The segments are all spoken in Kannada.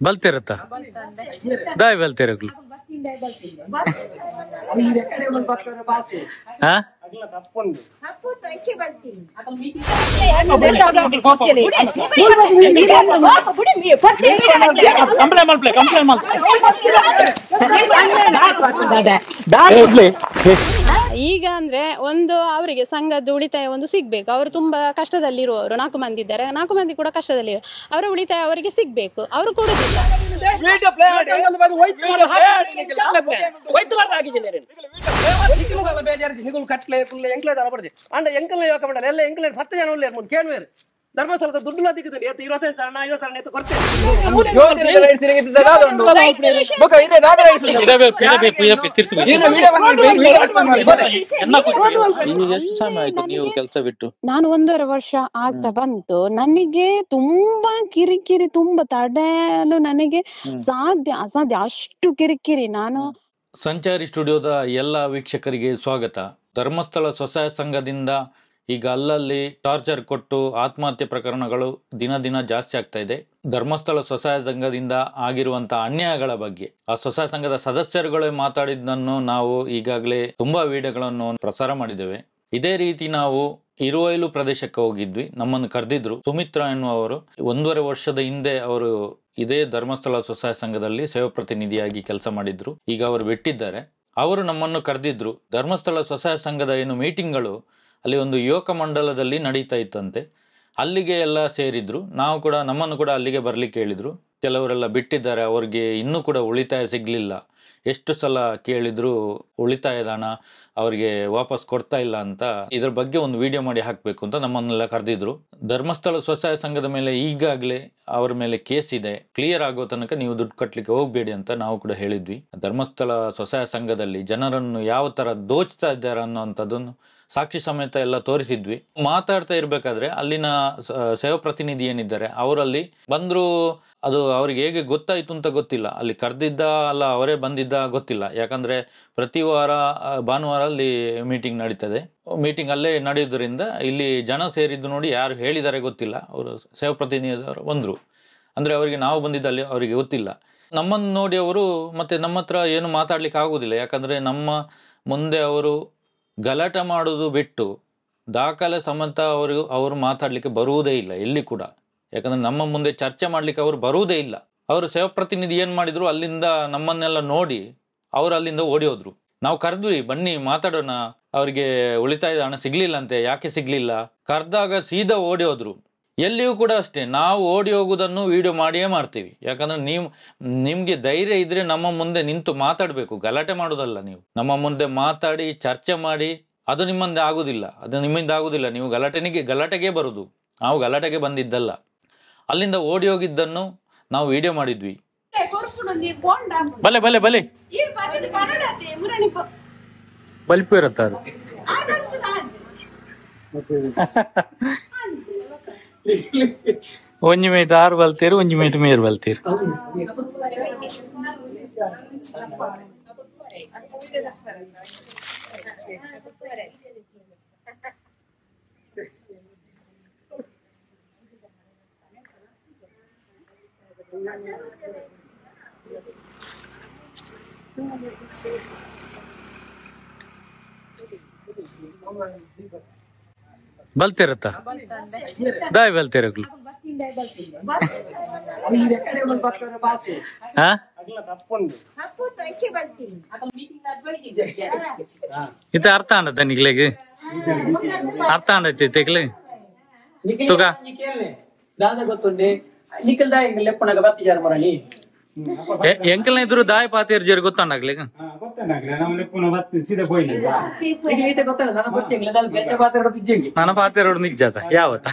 ಬಲ್ತಿರತ್ತ ದಾಯ್ ಬಲ್ತಿರಕ್ಲು ಹಾ ಈಗ ಅಂದ್ರೆ ಒಂದು ಅವರಿಗೆ ಸಂಘದ ಉಳಿತಾಯ ಒಂದು ಸಿಗ್ಬೇಕು. ಅವರು ತುಂಬಾ ಕಷ್ಟದಲ್ಲಿರುವವರು 4 ಮಂದಿ ಇದ್ದಾರೆ. 4 ಮಂದಿ ಕೂಡ ಕಷ್ಟದಲ್ಲಿ ಅವರ ಉಳಿತಾಯ ಅವರಿಗೆ ಸಿಗ್ಬೇಕು. ಅವರು ಕೊಡುದಿಲ್ಲ. ಧರ್ಮಸ್ಥಳದ ದುಡ್ಡು ದಿಕ್ಕಿದೆ 25 ಸಾವಿರ 50 ಸಾವಿರ ಎತ್ತು ಕೊಡ್ತೇನೆ. ಎಷ್ಟು ಸಮಯ ಆಯ್ತು ನೀವು ಕೆಲಸ ಬಿಟ್ಟು? ನಾನು 1.5 ವರ್ಷ ಆಗ್ತಾ ಬಂತು. ನನಗೆ ತುಂಬಾ ಕಿರಿಕಿರಿ, ತುಂಬಾ ತಡೆಯಲು ನನಗೆ ಅಸಾಧ್ಯ ಅಷ್ಟು ಕಿರಿಕಿರಿ. ನಾನು ಸಂಚಾರಿ ಸ್ಟುಡಿಯೋದ ಎಲ್ಲ ವೀಕ್ಷಕರಿಗೆ ಸ್ವಾಗತ. ಧರ್ಮಸ್ಥಳ ಸ್ವಸಹಾಯ ಸಂಘದಿಂದ ಈಗ ಅಲ್ಲಲ್ಲಿ ಟಾರ್ಚರ್ ಕೊಟ್ಟು ಆತ್ಮಹತ್ಯೆ ಪ್ರಕರಣಗಳು ದಿನ ದಿನ ಜಾಸ್ತಿ ಆಗ್ತಾ ಇದೆ. ಧರ್ಮಸ್ಥಳ ಸ್ವಸಹಾಯ ಸಂಘದಿಂದ ಆಗಿರುವಂತಹ ಅನ್ಯಾಯಗಳ ಬಗ್ಗೆ ಆ ಸ್ವಸಹಾಯ ಸಂಘದ ಸದಸ್ಯರುಗಳೇ ಮಾತಾಡಿದ್ದನ್ನು ನಾವು ಈಗಾಗಲೇ ತುಂಬಾ ವಿಡಿಯೋಗಳನ್ನು ಪ್ರಸಾರ ಮಾಡಿದ್ದೇವೆ. ಇದೇ ರೀತಿ ನಾವು ಇರುವೈಲು ಪ್ರದೇಶಕ್ಕೆ ಹೋಗಿದ್ವಿ. ನಮ್ಮನ್ನು ಕರೆದಿದ್ರು. ಸುಮಿತ್ರಾ ಎನ್ನುವರು 1.5 ವರ್ಷದ ಹಿಂದೆ ಅವರು ಇದೇ ಧರ್ಮಸ್ಥಳ ಸ್ವಸಹಾಯ ಸಂಘದಲ್ಲಿ ಸೇವಾ ಪ್ರತಿನಿಧಿಯಾಗಿ ಕೆಲಸ ಮಾಡಿದ್ರು. ಈಗ ಅವರು ಬಿಟ್ಟಿದ್ದಾರೆ. ಅವರು ನಮ್ಮನ್ನು ಕರೆದಿದ್ರು. ಧರ್ಮಸ್ಥಳ ಸ್ವಸಹಾಯ ಸಂಘದ ಏನು ಮೀಟಿಂಗ್ಗಳು ಅಲ್ಲಿ ಒಂದು ಯುವಕ ಮಂಡಲದಲ್ಲಿ ನಡೀತಾ ಇತ್ತಂತೆ. ಅಲ್ಲಿಗೆ ಎಲ್ಲ ಸೇರಿದ್ರು. ನಾವು ಕೂಡ ನಮ್ಮನ್ನು ಕೂಡ ಅಲ್ಲಿಗೆ ಬರ್ಲಿಕ್ಕೆ ಹೇಳಿದ್ರು. ಕೆಲವರೆಲ್ಲ ಬಿಟ್ಟಿದ್ದಾರೆ. ಅವ್ರಿಗೆ ಇನ್ನೂ ಕೂಡ ಉಳಿತಾಯ ಸಿಗ್ಲಿಲ್ಲ. ಎಷ್ಟು ಸಲ ಕೇಳಿದ್ರು ಉಳಿತಾಯದ ಹಣ ಅವರಿಗೆ ವಾಪಸ್ ಕೊಡ್ತಾ ಇಲ್ಲ ಅಂತ. ಇದ್ರ ಬಗ್ಗೆ ಒಂದು ವಿಡಿಯೋ ಮಾಡಿ ಹಾಕಬೇಕು ಅಂತ ನಮ್ಮನ್ನೆಲ್ಲ ಕರೆದಿದ್ರು. ಧರ್ಮಸ್ಥಳ ಸ್ವಸಹಾಯ ಸಂಘದ ಮೇಲೆ ಈಗಾಗಲೇ ಅವರ ಮೇಲೆ ಕೇಸ್ ಇದೆ. ಕ್ಲಿಯರ್ ಆಗೋ ತನಕ ನೀವು ದುಡ್ಡು ಕಟ್ಟಲಿಕ್ಕೆ ಹೋಗಬೇಡಿ ಅಂತ ನಾವು ಕೂಡ ಹೇಳಿದ್ವಿ. ಧರ್ಮಸ್ಥಳ ಸ್ವಸಹಾಯ ಸಂಘದಲ್ಲಿ ಜನರನ್ನು ಯಾವ ತರ ದೋಚ್ತಾ ಇದ್ದಾರೆ ಅನ್ನೋಂಥದ್ದನ್ನು ಸಾಕ್ಷಿ ಸಮೇತ ಎಲ್ಲ ತೋರಿಸಿದ್ವಿ. ಮಾತಾಡ್ತಾ ಇರ್ಬೇಕಾದ್ರೆ ಅಲ್ಲಿನ ಸೇವಾ ಪ್ರತಿನಿಧಿ ಏನಿದ್ದಾರೆ ಅವರಲ್ಲಿ ಬಂದ್ರು. ಅದು ಅವ್ರಿಗೆ ಹೇಗೆ ಗೊತ್ತಾಯ್ತು ಅಂತ ಗೊತ್ತಿಲ್ಲ. ಅಲ್ಲಿ ಕರೆದಿದ್ದ ಅಲ್ಲ ಅವರೇ ಬಂದಿದ್ದ ಗೊತ್ತಿಲ್ಲ. ಯಾಕಂದ್ರೆ ಪ್ರತಿ ವಾರ ಭಾನುವಾರ ಅಲ್ಲಿ ಮೀಟಿಂಗ್ ನಡೀತದೆ. ಮೀಟಿಂಗ್ ಅಲ್ಲೇ ನಡೆಯೋದ್ರಿಂದ ಇಲ್ಲಿ ಜನ ಸೇರಿದ್ದು ನೋಡಿ ಯಾರು ಹೇಳಿದ್ದಾರೆ ಗೊತ್ತಿಲ್ಲ. ಅವರು ಸೇವಾ ಪ್ರತಿನಿಧಿಯವರು ಬಂದ್ರು. ಅಂದ್ರೆ ಅವರಿಗೆ ನಾವು ಬಂದಿದ್ದಲ್ಲಿ ಅವರಿಗೆ ಗೊತ್ತಿಲ್ಲ. ನಮ್ಮನ್ನು ನೋಡಿ ಅವರು ಮತ್ತೆ ನಮ್ಮ ಹತ್ರ ಏನು ಮಾತಾಡ್ಲಿಕ್ಕೆ ಆಗುದಿಲ್ಲ. ಯಾಕಂದ್ರೆ ನಮ್ಮ ಮುಂದೆ ಅವರು ಗಲಾಟೆ ಮಾಡೋದು ಬಿಟ್ಟು ದಾಖಲೆ ಸಮೇತ ಅವರು ಮಾತಾಡ್ಲಿಕ್ಕೆ ಬರುವುದೇ ಇಲ್ಲ ಎಲ್ಲಿ ಕೂಡ. ಯಾಕಂದ್ರೆ ನಮ್ಮ ಮುಂದೆ ಚರ್ಚೆ ಮಾಡ್ಲಿಕ್ಕೆ ಅವರು ಬರುವುದೇ ಇಲ್ಲ. ಅವರು ಸೇವಾ ಪ್ರತಿನಿಧಿ ಏನ್ ಮಾಡಿದ್ರು, ಅಲ್ಲಿಂದ ನಮ್ಮನ್ನೆಲ್ಲ ನೋಡಿ ಅವರು ಅಲ್ಲಿಂದ ಓಡಿ ಹೋದ್ರು. ನಾವು ಕರೆದ್ವಿ, ಬನ್ನಿ ಮಾತಾಡೋಣ, ಅವ್ರಿಗೆ ಉಳಿತಾಯದ ಹಣ ಸಿಗ್ಲಿಲ್ಲ ಅಂತೆ. ಯಾಕೆ ಸಿಗ್ಲಿಲ್ಲ? ಕರೆದಾಗ ಸೀದಾ ಓಡಿ ಹೋದ್ರು. ಎಲ್ಲಿಯೂ ಕೂಡ ಅಷ್ಟೇ, ನಾವು ಓಡಿ ಹೋಗುವುದನ್ನು ವಿಡಿಯೋ ಮಾಡಿಯೇ ಮಾಡ್ತೀವಿ. ಯಾಕಂದ್ರೆ ನಿಮ್ಗೆ ಧೈರ್ಯ ಇದ್ರೆ ನಮ್ಮ ಮುಂದೆ ನಿಂತು ಮಾತಾಡ್ಬೇಕು, ಗಲಾಟೆ ಮಾಡೋದಲ್ಲ. ನೀವು ನಮ್ಮ ಮುಂದೆ ಮಾತಾಡಿ ಚರ್ಚೆ ಮಾಡಿ, ಅದು ನಿಮ್ಮಿಂದ ಆಗುದಿಲ್ಲ. ನೀವು ಗಲಾಟೆಗೆ ಬರುದು. ನಾವು ಗಲಾಟೆಗೆ ಬಂದಿದ್ದಲ್ಲ. ಅಲ್ಲಿಂದ ಓಡಿ ಹೋಗಿದ್ದನ್ನು ನಾವು ವಿಡಿಯೋ ಮಾಡಿದ್ವಿ. ಬಲೆ ಬಲೆ ಬಲೆ ಬಲ್ಪು ಇರತ್ತಾರ ಒಂಜಿ ಮೇಟ್ 6 ಬಲ್ತೀರು, ಒಂಜಿ ಮೇಟ್ ಮೇರ್ ಬಲ್ತೀರು. ಬಲ್ತಿರತ್ತ ದಾಯ್ ಬಲ್ತಿರಕ್ಲು ಇದು ಅರ್ಥ ಅಂಡ ನಿಗ್ಲೆಗ್ ಅರ್ಥ ಅಂಡೈತಿ ತೆಗ್ಲೆ ತುಗ ಎಂಕಲ್ನ ಇದ್ರು ದಾಯ್ ಪಾತಿರ್ ಜೇರ್ ಗೊತ್ತಾಗ್ಲಿ ನನ್ನ ಪಾತಿರೋಡು ನಿಜಾತ ಯಾವತ್ತ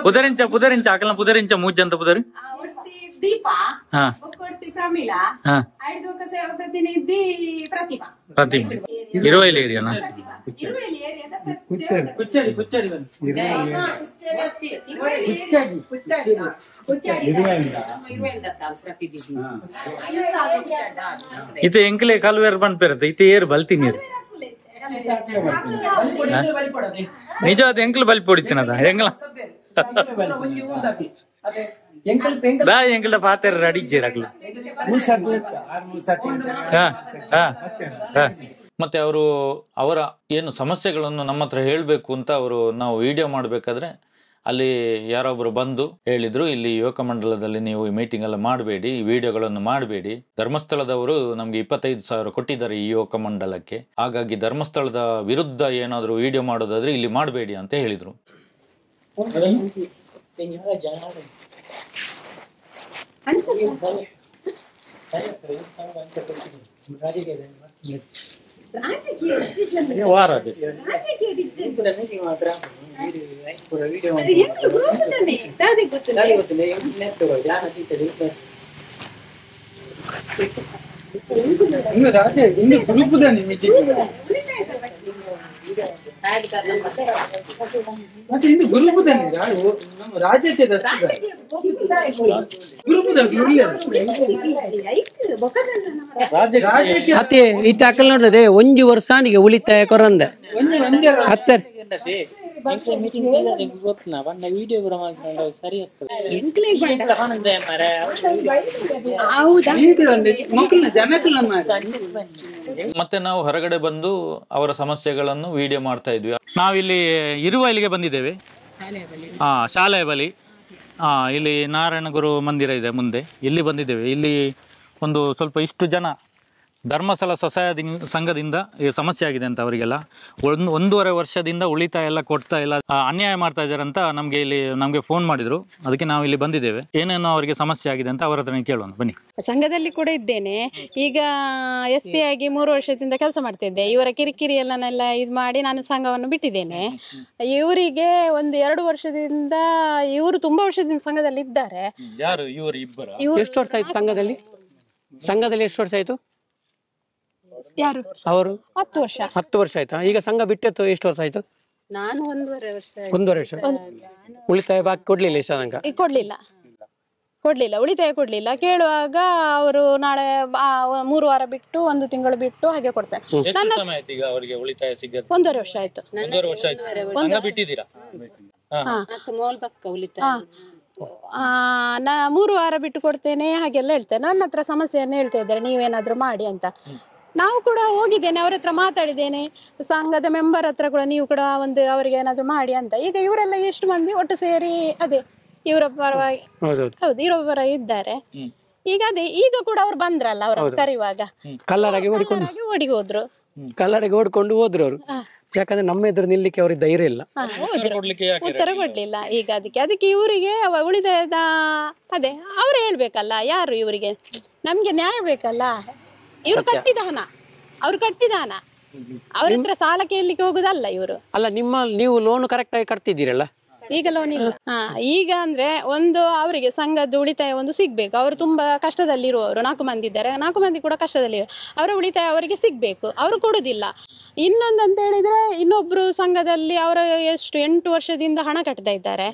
పుదరించ అకలం పుదరించ మూజంత పుదరి ದೀಪಾ, ಹಾ ಒಕ್ಕೊಡ್ತಿ ಪ್ರಮೀಳಾ, ಹಾ ಐದು ಸೇವಾ ಪ್ರತಿನಿಧಿ ಪ್ರತಿಭಾ. ಪ್ರತಿಮೆ ಇರುವೈಲಿ ಏರಿಯಾನಾ? ಇರುವೆಲಿ ಏರಿಯಾದ ಇತ್ತೆ ಎಂಕ್ಲೆ ಕಲ್ವೇರ್ ಬಂದ್ಪೇರತ್ತೆ ಇತ್ತೆ ಏರ್ ಬಲ್ತೀನಿ ನಿಜವಾದ ಎಂಕ್ಲು ಬಲ್ಪ್ ಹೊಡಿತೀನದ ಹೆಂಗ್ಲ ಬಾ ಎಂಕ್ಲ ಪಾತ್ರ ಅಡಿಜ್ಜೇರಾಗ್ಲು. ಮತ್ತೆ ಅವರು ಅವರ ಏನು ಸಮಸ್ಯೆಗಳನ್ನು ನಮ್ಮ ಹತ್ರ ಹೇಳಬೇಕು ಅಂತ ನಾವು ವಿಡಿಯೋ ಮಾಡಬೇಕಾದ್ರೆ ಅಲ್ಲಿ ಯಾರೊಬ್ರು ಬಂದು ಹೇಳಿದ್ರು, ಇಲ್ಲಿ ಯುವಕ ಮಂಡಲದಲ್ಲಿ ನೀವು ಈ ಮೀಟಿಂಗ್ ಎಲ್ಲ ಮಾಡಬೇಡಿ, ಈ ವಿಡಿಯೋಗಳನ್ನು ಮಾಡಬೇಡಿ. ಧರ್ಮಸ್ಥಳದವರು ನಮ್ಗೆ 25,000 ಕೊಟ್ಟಿದ್ದಾರೆ ಈ ಯುವಕ ಮಂಡಲಕ್ಕೆ, ಹಾಗಾಗಿ ಧರ್ಮಸ್ಥಳದ ವಿರುದ್ಧ ಏನಾದ್ರು ವಿಡಿಯೋ ಮಾಡೋದಾದ್ರೆ ಇಲ್ಲಿ ಮಾಡಬೇಡಿ ಅಂತ ಹೇಳಿದ್ರು. ಅತ್ತೆ ಇತ್ತೆ ಅಕ್ಕಲ್ ನೋಡ್ರದೆ ಒಂಜಿ ವರ್ಷಾಂಡಿಗೆ ಉಳಿತಾಯ ಕೊರಂದೆ ಸರ್ ಮತ್ತೆ ನಾವು ಹೊರಗಡೆ ಬಂದು ಅವರ ಸಮಸ್ಯೆಗಳನ್ನು ವಿಡಿಯೋ ಮಾಡ್ತಾ ಇದ್ವಿ. ನಾವಿಲ್ಲಿ ಇರುವಲ್ಲಿಗೆ ಬಂದಿದ್ದೇವೆ, ಶಾಲೆಯ ಬಳಿ. ಇಲ್ಲಿ ನಾರಾಯಣಗುರು ಮಂದಿರ ಇದೆ ಮುಂದೆ, ಇಲ್ಲಿ ಬಂದಿದ್ದೇವೆ. ಇಲ್ಲಿ ಒಂದು ಸ್ವಲ್ಪ ಇಷ್ಟು ಜನ ಧರ್ಮಸ್ಥಳ ಸ್ವಸಹಾಯ ಸಂಘದಿಂದ ಈ ಸಮಸ್ಯೆ ಆಗಿದೆ ಅಂತ ಅವರಿಗೆಲ್ಲ 1.5 ವರ್ಷದಿಂದ ಉಳಿತಾಯ ಎಲ್ಲ ಕೊಡ್ತಾ ಇಲ್ಲ, ಅನ್ಯಾಯ ಮಾಡ್ತಾ ಇದ್ದಾರೆ ಅಂತ ನಮಗೆ ಫೋನ್ ಮಾಡಿದ್ರು. ಅದಕ್ಕೆ ನಾವು ಇಲ್ಲಿ ಬಂದಿದ್ದೇವೆ. ಏನೇನೋ ಅವರಿಗೆ ಸಮಸ್ಯೆ ಆಗಿದೆ ಅಂತ ಅವರ ಹತ್ರ ಕೇಳೋಣ ಬನ್ನಿ. ಸಂಘದಲ್ಲಿ ಕೂಡ ಇದ್ದೇನೆ. ಈಗ SP ಆಗಿ 3 ವರ್ಷದಿಂದ ಕೆಲಸ ಮಾಡ್ತಿದ್ದೆ. ಇವರ ಕಿರಿಕಿರಿ ಎಲ್ಲನೆಲ್ಲ ಇದು ಮಾಡಿ ನಾನು ಸಂಘವನ್ನು ಬಿಟ್ಟಿದ್ದೇನೆ. ಇವರಿಗೆ 1-2 ವರ್ಷದಿಂದ, ಇವರು ತುಂಬಾ ವರ್ಷದಿಂದ ಸಂಘದಲ್ಲಿ ಇದ್ದಾರೆ. ಯಾರು ಇವರು ಇಬ್ಬರು? ಎಷ್ಟು ವರ್ಷ ಆಯ್ತು ಸಂಘದಲ್ಲಿ? ಎಷ್ಟು ವರ್ಷ ಆಯ್ತು? ಯಾರು ಅವರು? 10 ವರ್ಷ. 10 ವರ್ಷ ಆಯ್ತಾ? ಈಗ ಸಂಘ ಬಿಟ್ಟೆತ್ತು ಎಷ್ಟು ವರ್ಷ ಆಯ್ತು? ನಾನು 1.5 ವರ್ಷ. 1.5 ವರ್ಷ. ಉಳಿತಾಯ ಬಾಕಿ ಕೊಡ್ಲಿಲ್ಲ ಈ ಸಂಘ? ಕೊಡ್ಲಿಲ್ಲ, ಉಳಿತಾಯ ಕೊಡ್ಲಿಲ್ಲ. ಕೇಳುವಾಗ ಅವರು ನಾಳೆ 3 ವಾರ ಬಿಟ್ಟು 1 ತಿಂಗಳು ಬಿಟ್ಟು ಹಾಗೆ ಕೊಡ್ತಾರೆ. 1.5 ವರ್ಷ ಆಯ್ತು. 1.5 ವರ್ಷ ಆಯ್ತು ಸಂಘ ಬಿಟ್ಟಿದ್ದೀರಾ? ನಾ 3 ವಾರ ಬಿಟ್ಟು ಕೊಡ್ತೇನೆ ಹಾಗೆಲ್ಲ ಹೇಳ್ತೇನೆ. ನನ್ನ ಹತ್ರ ಸಮಸ್ಯೆಯನ್ನು ಹೇಳ್ತಾ ಇದ್ದಾರೆ, ನೀವೇನಾದ್ರೂ ಮಾಡಿ ಅಂತ. ನಾವು ಕೂಡ ಹೋಗಿದ್ದೇನೆ, ಅವ್ರ ಹತ್ರ ಮಾತಾಡಿದ್ದೇನೆ, ಸಂಘದ ಮೆಂಬರ್ ಹತ್ರ ಕೂಡ ನೀವು ಕೂಡ ಅವರಿಗೆ ಏನಾದ್ರು ಮಾಡಿ ಅಂತ. ಈಗ ಇವರೆಲ್ಲ ಎಷ್ಟು ಮಂದಿ ಒಟ್ಟು ಸೇರಿ ಅದೇ ಇವರ ಪರವಾಗಿ, ಹೌದು ಇವರ ಪರ ಇದ್ದಾರೆ. ಈಗ ಕೂಡ ಅವ್ರು ಬಂದ್ರಲ್ಲ, ಅವ್ರ ಕರೆಯುವಾಗ ಕಲ್ಲರಾಗಿ ಓಡಿ ಹೋದ್ರು. ಓಡ್ಕೊಂಡು ಹೋದ್ರು ಅವರು. ಯಾಕಂದ್ರೆ ನಮ್ಮ ಎದುರು ನಿಲ್ಲಿಕ್ಕೆ ಅವ್ರಿಗೆ ಧೈರ್ಯ ಇಲ್ಲ, ಉತ್ತರ ಕೊಡ್ಲಿಲ್ಲ. ಈಗ ಅದಕ್ಕೆ ಇವರಿಗೆ ಉಳಿತಾಯದ ಅದೇ ಅವ್ರು ಹೇಳ್ಬೇಕಲ್ಲ, ಯಾರು ಇವರಿಗೆ, ನಮ್ಗೆ ನ್ಯಾಯ ಬೇಕಲ್ಲ. ಇವ್ರು ಕಟ್ಟಿದ ಹಣ, ಅವ್ರ ಹತ್ರ ಸಾಲ ಕೇಳಲಿಕ್ಕೆ ಹೋಗುದಲ್ಲ ಇವರು. ಅಲ್ಲ, ನೀವು ಲೋನ್ ಕರೆಕ್ಟ್ ಆಗಿ ಕಟ್ತಿದ್ದೀರಲ್ಲ? ಈಗ ಲೋನ್ ಇಲ್ಲ. ಈಗ ಅಂದ್ರೆ ಅವರಿಗೆ ಸಂಘದ ಉಳಿತಾಯ ಸಿಗ್ಬೇಕು. ಅವರು ತುಂಬಾ ಕಷ್ಟದಲ್ಲಿ ಇರುವವರು, 4 ಮಂದಿ ಇದ್ದಾರೆ. 4 ಮಂದಿ ಕೂಡ ಕಷ್ಟದಲ್ಲಿ, ಅವರ ಉಳಿತಾಯ ಅವರಿಗೆ ಸಿಗ್ಬೇಕು. ಅವರು ಕೊಡುದಿಲ್ಲ. ಇನ್ನೊಂದು ಅಂತ ಹೇಳಿದ್ರೆ, ಇನ್ನೊಬ್ರು ಸಂಘದಲ್ಲಿ ಅವರ 8 ವರ್ಷದಿಂದ ಹಣ ಕಟ್ತಾ ಇದ್ದಾರೆ.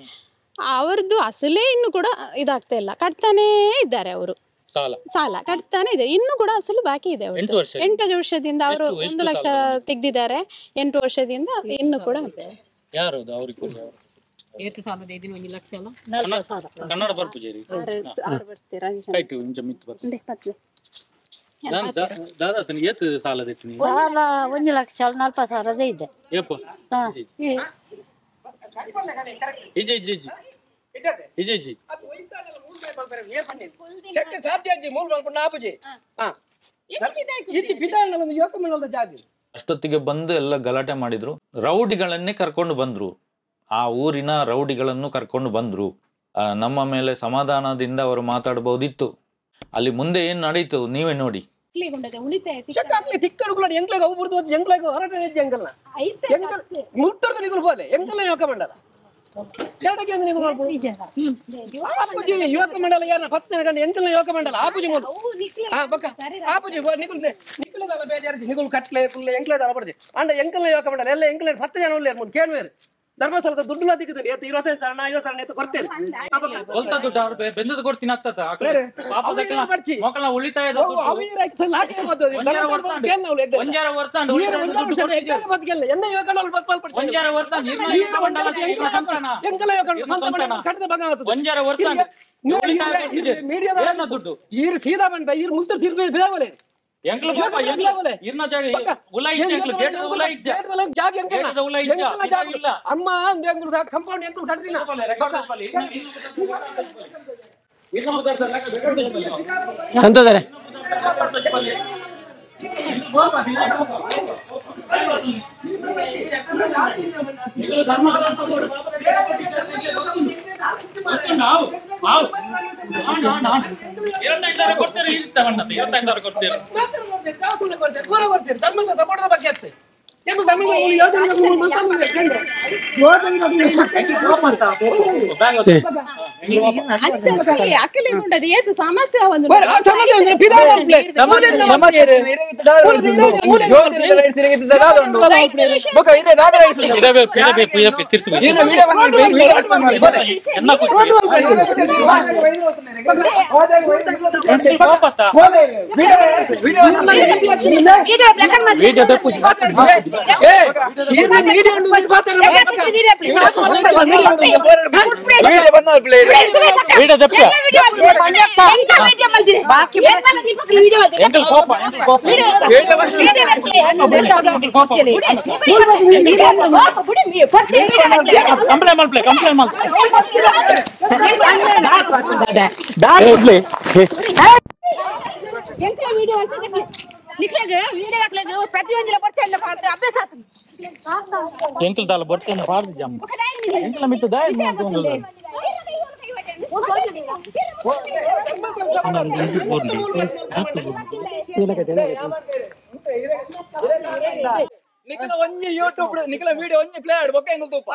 ಅವರದ್ದು ಅಸಲೇ ಇನ್ನು ಕೂಡ ಇದಾಗ್ತಾ ಇಲ್ಲ, ಕಟ್ತಾನೇ ಇದ್ದಾರೆ. ಅವರು ಸಾಲ ಕಟ್ತಾನೆ ಇದೆ, ಇನ್ನು ಕೂಡ ಅಸಲು ಬಾಕಿ ಇದೆ. 8 ವರ್ಷದಿಂದ ಅವರು 1 ಲಕ್ಷ ತೆಗ್ದಿದ್ದಾರೆ. 8 ವರ್ಷದಿಂದ ಇನ್ನು ಕೂಡ ಅಷ್ಟೊತ್ತಿಗೆ ಬಂದು ಎಲ್ಲ ಗಲಾಟೆ ಮಾಡಿದ್ರು. ರೌಡಿಗಳನ್ನೇ ಕರ್ಕೊಂಡು ಬಂದ್ರು, ಆ ಊರಿನ ರೌಡಿಗಳನ್ನು ಕರ್ಕೊಂಡು ಬಂದ್ರು. ನಮ್ಮ ಮೇಲೆ ಸಮಾಧಾನದಿಂದ ಅವರು ಮಾತಾಡಬಹುದಿತ್ತು. ಅಲ್ಲಿ ಮುಂದೆ ಏನ್ ನಡೀತು ನೀವೇ ನೋಡಿ. ಎರಡಕ್ಕೆ ಒಂದು ನೀವು ಮಾಡ್ಬೋದು. ಆಪುಜಿ ಯುವಕ ಮಂಡಲ ಯಾರ 10 ಗಂಟೆ ಎಂಕಲ್ನ ಯುವಕ ಮಂಡಲ ಆಪುಜಿ ಮೊದಲು ಬಕ್ಕ ಆಪುಜಿ ನಿಖಿಲದಲ್ಲ ಬೇಜಾರ್ಜಿ ನಿಖಿಲ್ ಕಟ್ಲೆ ಕುಲ್ಲೆ ಎಂಕ್ಲೆದಲ್ಲ ಪಡ್ದೆ ಅಂಡ ಎಂಕಲ್ನ ಯುವಕ ಮಂಡಲ ಎಲ್ಲ ಎಂಕ್ಲೆ 10 ಜನ ಉಳ್ಳೇರು ಮುಂದೆ ಕೇಳುವೇರು ಧರ್ಮಸ್ಥಳದ ದುಡ್ಡು ದಿಕ್ಕದಲ್ಲಿ 25 ಸಾವಿರ 50 ಸಾವಿರ ಎತ್ತು ಕೊಡ್ತೇನೆ ದುಡ್ಡು ಅವ್ರು ಬೆಂದದ್ದು ಕೊಡ್ತೀನಿ ಆಗ್ತದ ಮಕ್ಕಳ ಉಳಿತಾಯದ ದುಡ್ಡು ಈರು ಸೀದಾ ಬಂದ ಈರು ಮುಂದೆ ತಿರ್ಗಿ ಬಿಡವಲೆ ಅಮ್ಮ ಕಂಪೌಂಡ್ ಎಂಕಲ್ ಕಟ್ದಿನ ಸಂತೋಷರೇ అక్కలే ఏది సమస్య ఉంది ಎಂಕಲ್ ದಾಲ ಬರ್ತೇನೆ ಪಾಡ್ದು ಜಮ್ಮ ಎಂಕಲ ಮಿತ್ತು ದಾಯ ಮಾಡ್ಕೊಂಡು ನಿಖಿಲ ಒಂಜಿ ಯೂಟ್ಯೂಬ್ ನಿಖಿಲ ವಿಡಿಯೋ ಒಂಜಿ ಪ್ಲೇ ಆಡ್ ಬೊಕ್ಕ ಎಂಗಲ್ ತೂಪ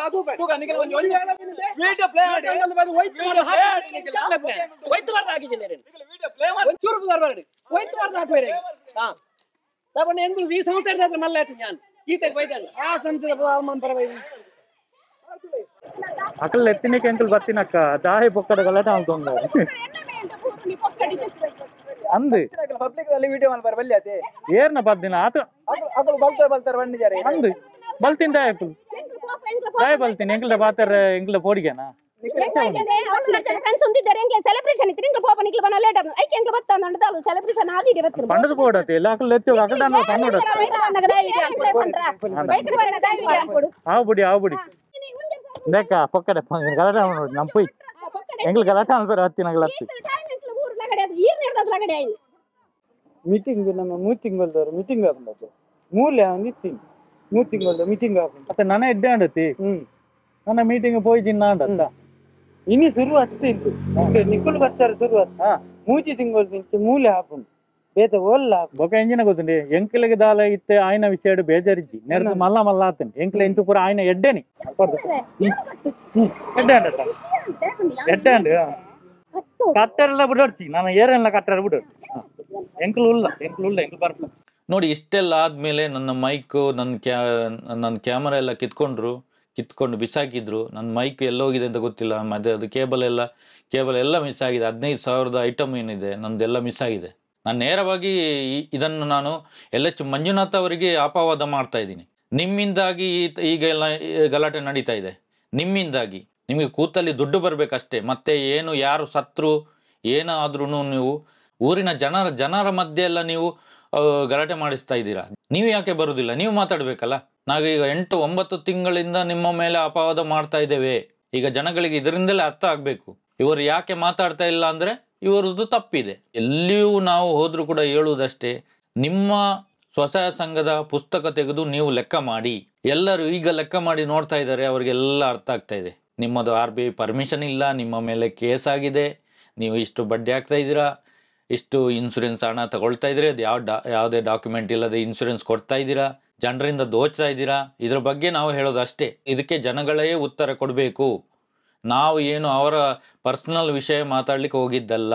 ನಿಖಿಲ ಒಂಜಿ ವಿಡಿಯೋ ಪ್ಲೇ ಆಡ್ ಎಂಗಲ್ ಬಂದು ಒಯ್ತು ಮಾಡ್ದ ಹಾಕಿದ್ದೀನಿ ನಿಖಿಲ ವಿಡಿಯೋ ಪ್ಲೇ ಮಾಡಿ ಒಂಚೂರು ಬರಬಾರ್ದು ಒಯ್ತು ಮಾಡ್ದ ಹಾಕಬೇರೆ ಹಾ ತಗೊಂಡು ಎಂಗಲ್ ಈ ಸಂಸ್ಥೆ ಹತ್ರ ಮಲ್ಲ ಆಯ್ತು ನಾನು ಈ ಟೈಪ್ ಬೈತಾನೆ ಆ ಸಂಸ್ಥೆ ಪರವಾಗಿ ಅಕಲ್ ಎತ್ತಿನಕ್ಕೆ ಎಂಕಲ್ ಬರ್ತೀನಕ್ಕ ದಾಹಿ ಪೊಕ್ಕಡ ಗಲಾಟೆ ಮಾಡ್ಕೊಂಡ ಅಂದ್ ಪಬ್ಲಿಕ್ ಅಲ್ಲಿ ವಿಡಿಯೋ ಮಾಡಿ ಬಲ್ಲಿ ಆತೆ ಏರ್ನ ಬರ್ದಿನ ಆತ ಅಕಲ್ ಬಲ್ತಾರೆ ಬಂದಿದ್ದಾರೆ ಅಂದ್ ಬಲ್ತೀನಿ ದಾಯ ದಾಯ ಬಲ್ತೀನಿ ಎಂಕಲ್ದ ಬಾತರ ಎಂಕಲ್ದ ಪೋಡಿಗೆನಾ పండుగ పోడతే లాకలు లెచ్చు అకడాన పండుగ ఆవుబుడి దేక పక్కడే గలట నంపై ఎంగల్ గలట అన్పర హత్తి నగల హత్తి ಮೀಟಿಂಗ್ ನಮ್ಮ ಮೀಟಿಂಗ್ ಬಲ್ದವರು ಮೀಟಿಂಗ್ ಆಗ್ಬೇಕು ಮೂಲೆ ನಿತ್ತೀನಿ ಮೀಟಿಂಗ್ ಬಲ್ದ ಮೀಟಿಂಗ್ ಆಗ್ಬೇಕು ಮತ್ತೆ ನನ್ನ ಎಡ್ಡೆ ಅಂಡತಿ ನನ್ನ ಮೀಟಿಂಗ್ పోయి ತಿನ್ನ ಅಂಡ ಇನಿ ಶುರು ಆಗ್ತಿತ್ತು ನಿಕ್ಕುಲು ಬರ್ತಾರೆ ಶುರು ಮೂಚಿ ತಿಂಗಳು ನಿಂಚೆ ಮೂಲೆ ಹಾಕೊಂಡು ಬೇತ ಒಲ್ಲ ಬೊಕ ಎಂಜಿನ ಗೊತ್ತುಂಡಿ ಎಂಕಲಿಗೆ ದಾಲ ಇತ್ತೆ ಆಯ್ನ ವಿಷಯ ಬೇಜಾರಿಜ್ಜಿ ನೆರೆದು ಮಲ್ಲ ಮಲ್ಲ ಆತನಿ ಎಂಕಲ ಇಂತು ಪೂರ ಆಯ್ನ ಎಡ್ಡೆನಿ ಎಡ್ಡೆ ಅಂಡ ಎಡ್ಡೆ ಅಂಡ ಕಟ್ಟರೆಲ್ಲ ಬಿಡೋಡ್ತಿ ನಾನು ಏರೆಲ್ಲ ಕಟ್ಟರೆ ಬಿಡೋಡು ಎಂಕಲ್ ಉಲ್ಲ ಎಂಕಲ್ ಬರ್ತ ನೋಡಿ ಇಷ್ಟೆಲ್ಲ ಆದ್ಮೇಲೆ ನನ್ನ ಮೈಕ್ ನನ್ನ ಕ್ಯಾಮರಾ ಎಲ್ಲ ಕಿತ್ಕೊಂಡು ಬಿಸಾಕಿದ್ರು. ನನ್ನ ಮೈಕ್ ಎಲ್ಲೋಗಿದೆ ಅಂತ ಗೊತ್ತಿಲ್ಲ. ಮತ್ತೆ ಅದು ಕೇಬಲ್ ಎಲ್ಲ ಮಿಸ್ ಆಗಿದೆ. 15,000 ಐಟಮ್ ಏನಿದೆ ನಂದೆಲ್ಲ ಮಿಸ್ ಆಗಿದೆ. ನಾನು ನೇರವಾಗಿ ಇದನ್ನು ನಾನು LH ಮಂಜುನಾಥ್ ಅವರಿಗೆ ಅಪವಾದ ಮಾಡ್ತಾ ಇದ್ದೀನಿ. ನಿಮ್ಮಿಂದಾಗಿ ಈಗೆಲ್ಲ ಗಲಾಟೆ ನಡೀತಾ ಇದೆ. ನಿಮ್ಮಿಂದಾಗಿ ನಿಮಗೆ ಕೂತಲ್ಲಿ ದುಡ್ಡು ಬರಬೇಕಷ್ಟೇ. ಮತ್ತೆ ಏನು ಯಾರು ಸತ್ರು ಏನಾದ್ರೂ ನೀವು ಊರಿನ ಜನರ ಮಧ್ಯೆ ಎಲ್ಲ ನೀವು ಗಲಾಟೆ ಮಾಡಿಸ್ತಾ ಇದ್ದೀರಾ. ನೀವು ಯಾಕೆ ಬರುವುದಿಲ್ಲ? ನೀವು ಮಾತಾಡಬೇಕಲ್ಲ. ನಾವೀಗ 8-9 ತಿಂಗಳಿಂದ ನಿಮ್ಮ ಮೇಲೆ ಅಪವಾದ ಮಾಡ್ತಾ ಇದ್ದೇವೆ. ಈಗ ಜನಗಳಿಗೆ ಇದರಿಂದಲೇ ಅರ್ಥ ಆಗಬೇಕು ಇವರು ಯಾಕೆ ಮಾತಾಡ್ತಾ ಇಲ್ಲ ಅಂದರೆ ಇವರದ್ದು ತಪ್ಪಿದೆ. ಎಲ್ಲಿಯೂ ನಾವು ಹೋದ್ರೂ ಕೂಡ ಹೇಳುವುದಷ್ಟೇ, ನಿಮ್ಮ ಸ್ವಸಹಾಯ ಸಂಘದ ಪುಸ್ತಕ ತೆಗೆದು ನೀವು ಲೆಕ್ಕ ಮಾಡಿ. ಎಲ್ಲರೂ ಈಗ ಲೆಕ್ಕ ಮಾಡಿ ನೋಡ್ತಾ ಇದ್ದಾರೆ, ಅವರಿಗೆಲ್ಲ ಅರ್ಥ ಆಗ್ತಾ ಇದೆ. ನಿಮ್ಮದು RBI ಪರ್ಮಿಷನ್ ಇಲ್ಲ, ನಿಮ್ಮ ಮೇಲೆ ಕೇಸ್ ಆಗಿದೆ, ನೀವು ಇಷ್ಟು ಬಡ್ಡಿ ಹಾಕ್ತಾ ಇದ್ದೀರಾ, ಇಷ್ಟು ಇನ್ಶೂರೆನ್ಸ್ ಹಣ ತಗೊಳ್ತಾ ಇದ್ದೀರಿ, ಅದು ಯಾವುದೇ ಡಾಕ್ಯುಮೆಂಟ್ ಇಲ್ಲದೆ ಇನ್ಶೂರೆನ್ಸ್ ಕೊಡ್ತಾ ಇದ್ದೀರಾ, ಜನರಿಂದ ದೋಚ್ತಾ ಇದ್ದೀರಾ. ಇದ್ರ ಬಗ್ಗೆ ನಾವು ಹೇಳೋದು ಅಷ್ಟೇ. ಇದಕ್ಕೆ ಜನಗಳೇ ಉತ್ತರ ಕೊಡಬೇಕು. ನಾವು ಏನು ಅವರ ಪರ್ಸನಲ್ ವಿಷಯ ಮಾತಾಡ್ಲಿಕ್ಕೆ ಹೋಗಿದ್ದಲ್ಲ.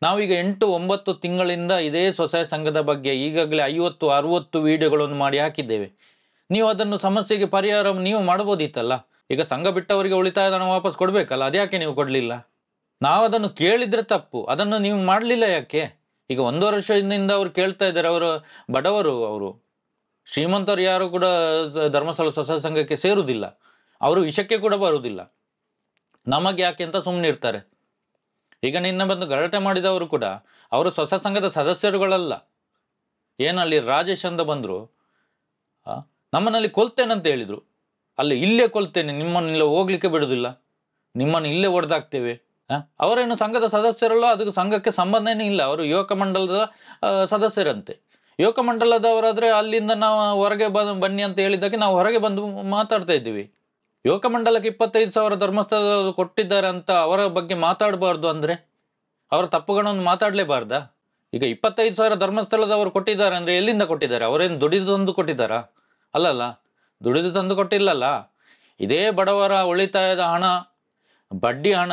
ನಾವೀಗ 8-9 ತಿಂಗಳಿಂದ ಇದೇ ಸ್ವಸಹಾಯ ಸಂಘದ ಬಗ್ಗೆ ಈಗಾಗಲೇ 50-60 ವಿಡಿಯೋಗಳನ್ನು ಮಾಡಿ ಹಾಕಿದ್ದೇವೆ. ನೀವು ಅದನ್ನು ಸಮಸ್ಯೆಗೆ ಪರಿಹಾರ ನೀವು ಮಾಡ್ಬೋದಿತ್ತಲ್ಲ. ಈಗ ಸಂಘ ಬಿಟ್ಟವರಿಗೆ ಉಳಿತಾಯದ ಹಣ ವಾಪಸ್ ಕೊಡಬೇಕಲ್ಲ, ಅದ್ಯಾಕೆ ನೀವು ಕೊಡಲಿಲ್ಲ? ನಾವು ಅದನ್ನು ಕೇಳಿದ್ರೆ ತಪ್ಪು, ಅದನ್ನು ನೀವು ಮಾಡಲಿಲ್ಲ ಯಾಕೆ? ಈಗ 1 ವರ್ಷದಿಂದ ಅವ್ರು ಕೇಳ್ತಾ ಇದ್ದಾರೆ. ಅವರು ಬಡವರು, ಅವರು ಶ್ರೀಮಂತರು ಯಾರು ಕೂಡ ಧರ್ಮಸ್ಥಳ ಸ್ವಸಹಾಯ ಸಂಘಕ್ಕೆ ಸೇರುವುದಿಲ್ಲ, ಅವರು ವಿಷಯಕ್ಕೆ ಕೂಡ ಬರುವುದಿಲ್ಲ. ನಮಗೆ ಯಾಕೆ ಅಂತ ಸುಮ್ಮನೆ ಇರ್ತಾರೆ. ಈಗ ನಿನ್ನೆ ಬಂದು ಗಲಾಟೆ ಮಾಡಿದವರು ಕೂಡ ಅವರು ಸ್ವಸಹಾಯ ಸಂಘದ ಸದಸ್ಯರುಗಳಲ್ಲ. ಏನಲ್ಲಿ ರಾಜೇಶ್ ಅಂತ ಬಂದರು, ನಮ್ಮನ್ನಲ್ಲಿ ಕೊಲ್ತೇನೆ ಅಂತ ಹೇಳಿದರು. ಇಲ್ಲೇ ಕೊಲ್ತೇನೆ, ನಿಮ್ಮನ್ನೆಲ್ಲ ಹೋಗ್ಲಿಕ್ಕೆ ಬಿಡುವುದಿಲ್ಲ, ನಿಮ್ಮನ್ನು ಇಲ್ಲೇ ಹೊಡೆದಾಕ್ತೇವೆ. ಅವರೇನು ಸಂಘದ ಸದಸ್ಯರಲ್ಲ, ಅದಕ್ಕೆ ಸಂಘಕ್ಕೆ ಸಂಬಂಧನೇ ಇಲ್ಲ. ಅವರು ಯುವಕ ಮಂಡಲದ ಸದಸ್ಯರಂತೆ. ಯುವಕ ಮಂಡಲದವರಾದರೆ ಅಲ್ಲಿಂದ ನಾವು ಹೊರಗೆ ಬನ್ನಿ ಅಂತ ಹೇಳಿದ್ದಕ್ಕೆ ನಾವು ಹೊರಗೆ ಬಂದು ಮಾತಾಡ್ತಾ ಇದ್ದೀವಿ. ಯುವಕ ಮಂಡಲಕ್ಕೆ 25,000 ಧರ್ಮಸ್ಥಳದವರು ಕೊಟ್ಟಿದ್ದಾರೆ ಅಂತ ಅವರ ಬಗ್ಗೆ ಮಾತಾಡಬಾರ್ದು ಅಂದರೆ ಅವರ ತಪ್ಪುಗಳನ್ನು ಮಾತಾಡಲೇಬಾರ್ದಾ? ಈಗ 25,000 ಧರ್ಮಸ್ಥಳದವರು ಕೊಟ್ಟಿದ್ದಾರೆ ಅಂದರೆ ಎಲ್ಲಿಂದ ಕೊಟ್ಟಿದ್ದಾರೆ? ಅವರೇನು ದುಡಿದು ತಂದು ಕೊಟ್ಟಿದ್ದಾರಾ? ಅಲ್ಲಲ್ಲ, ದುಡಿದು ತಂದು ಕೊಟ್ಟಿಲ್ಲಲ್ಲ. ಇದೇ ಬಡವರ ಉಳಿತಾಯದ ಹಣ, ಬಡ್ಡಿ ಹಣ,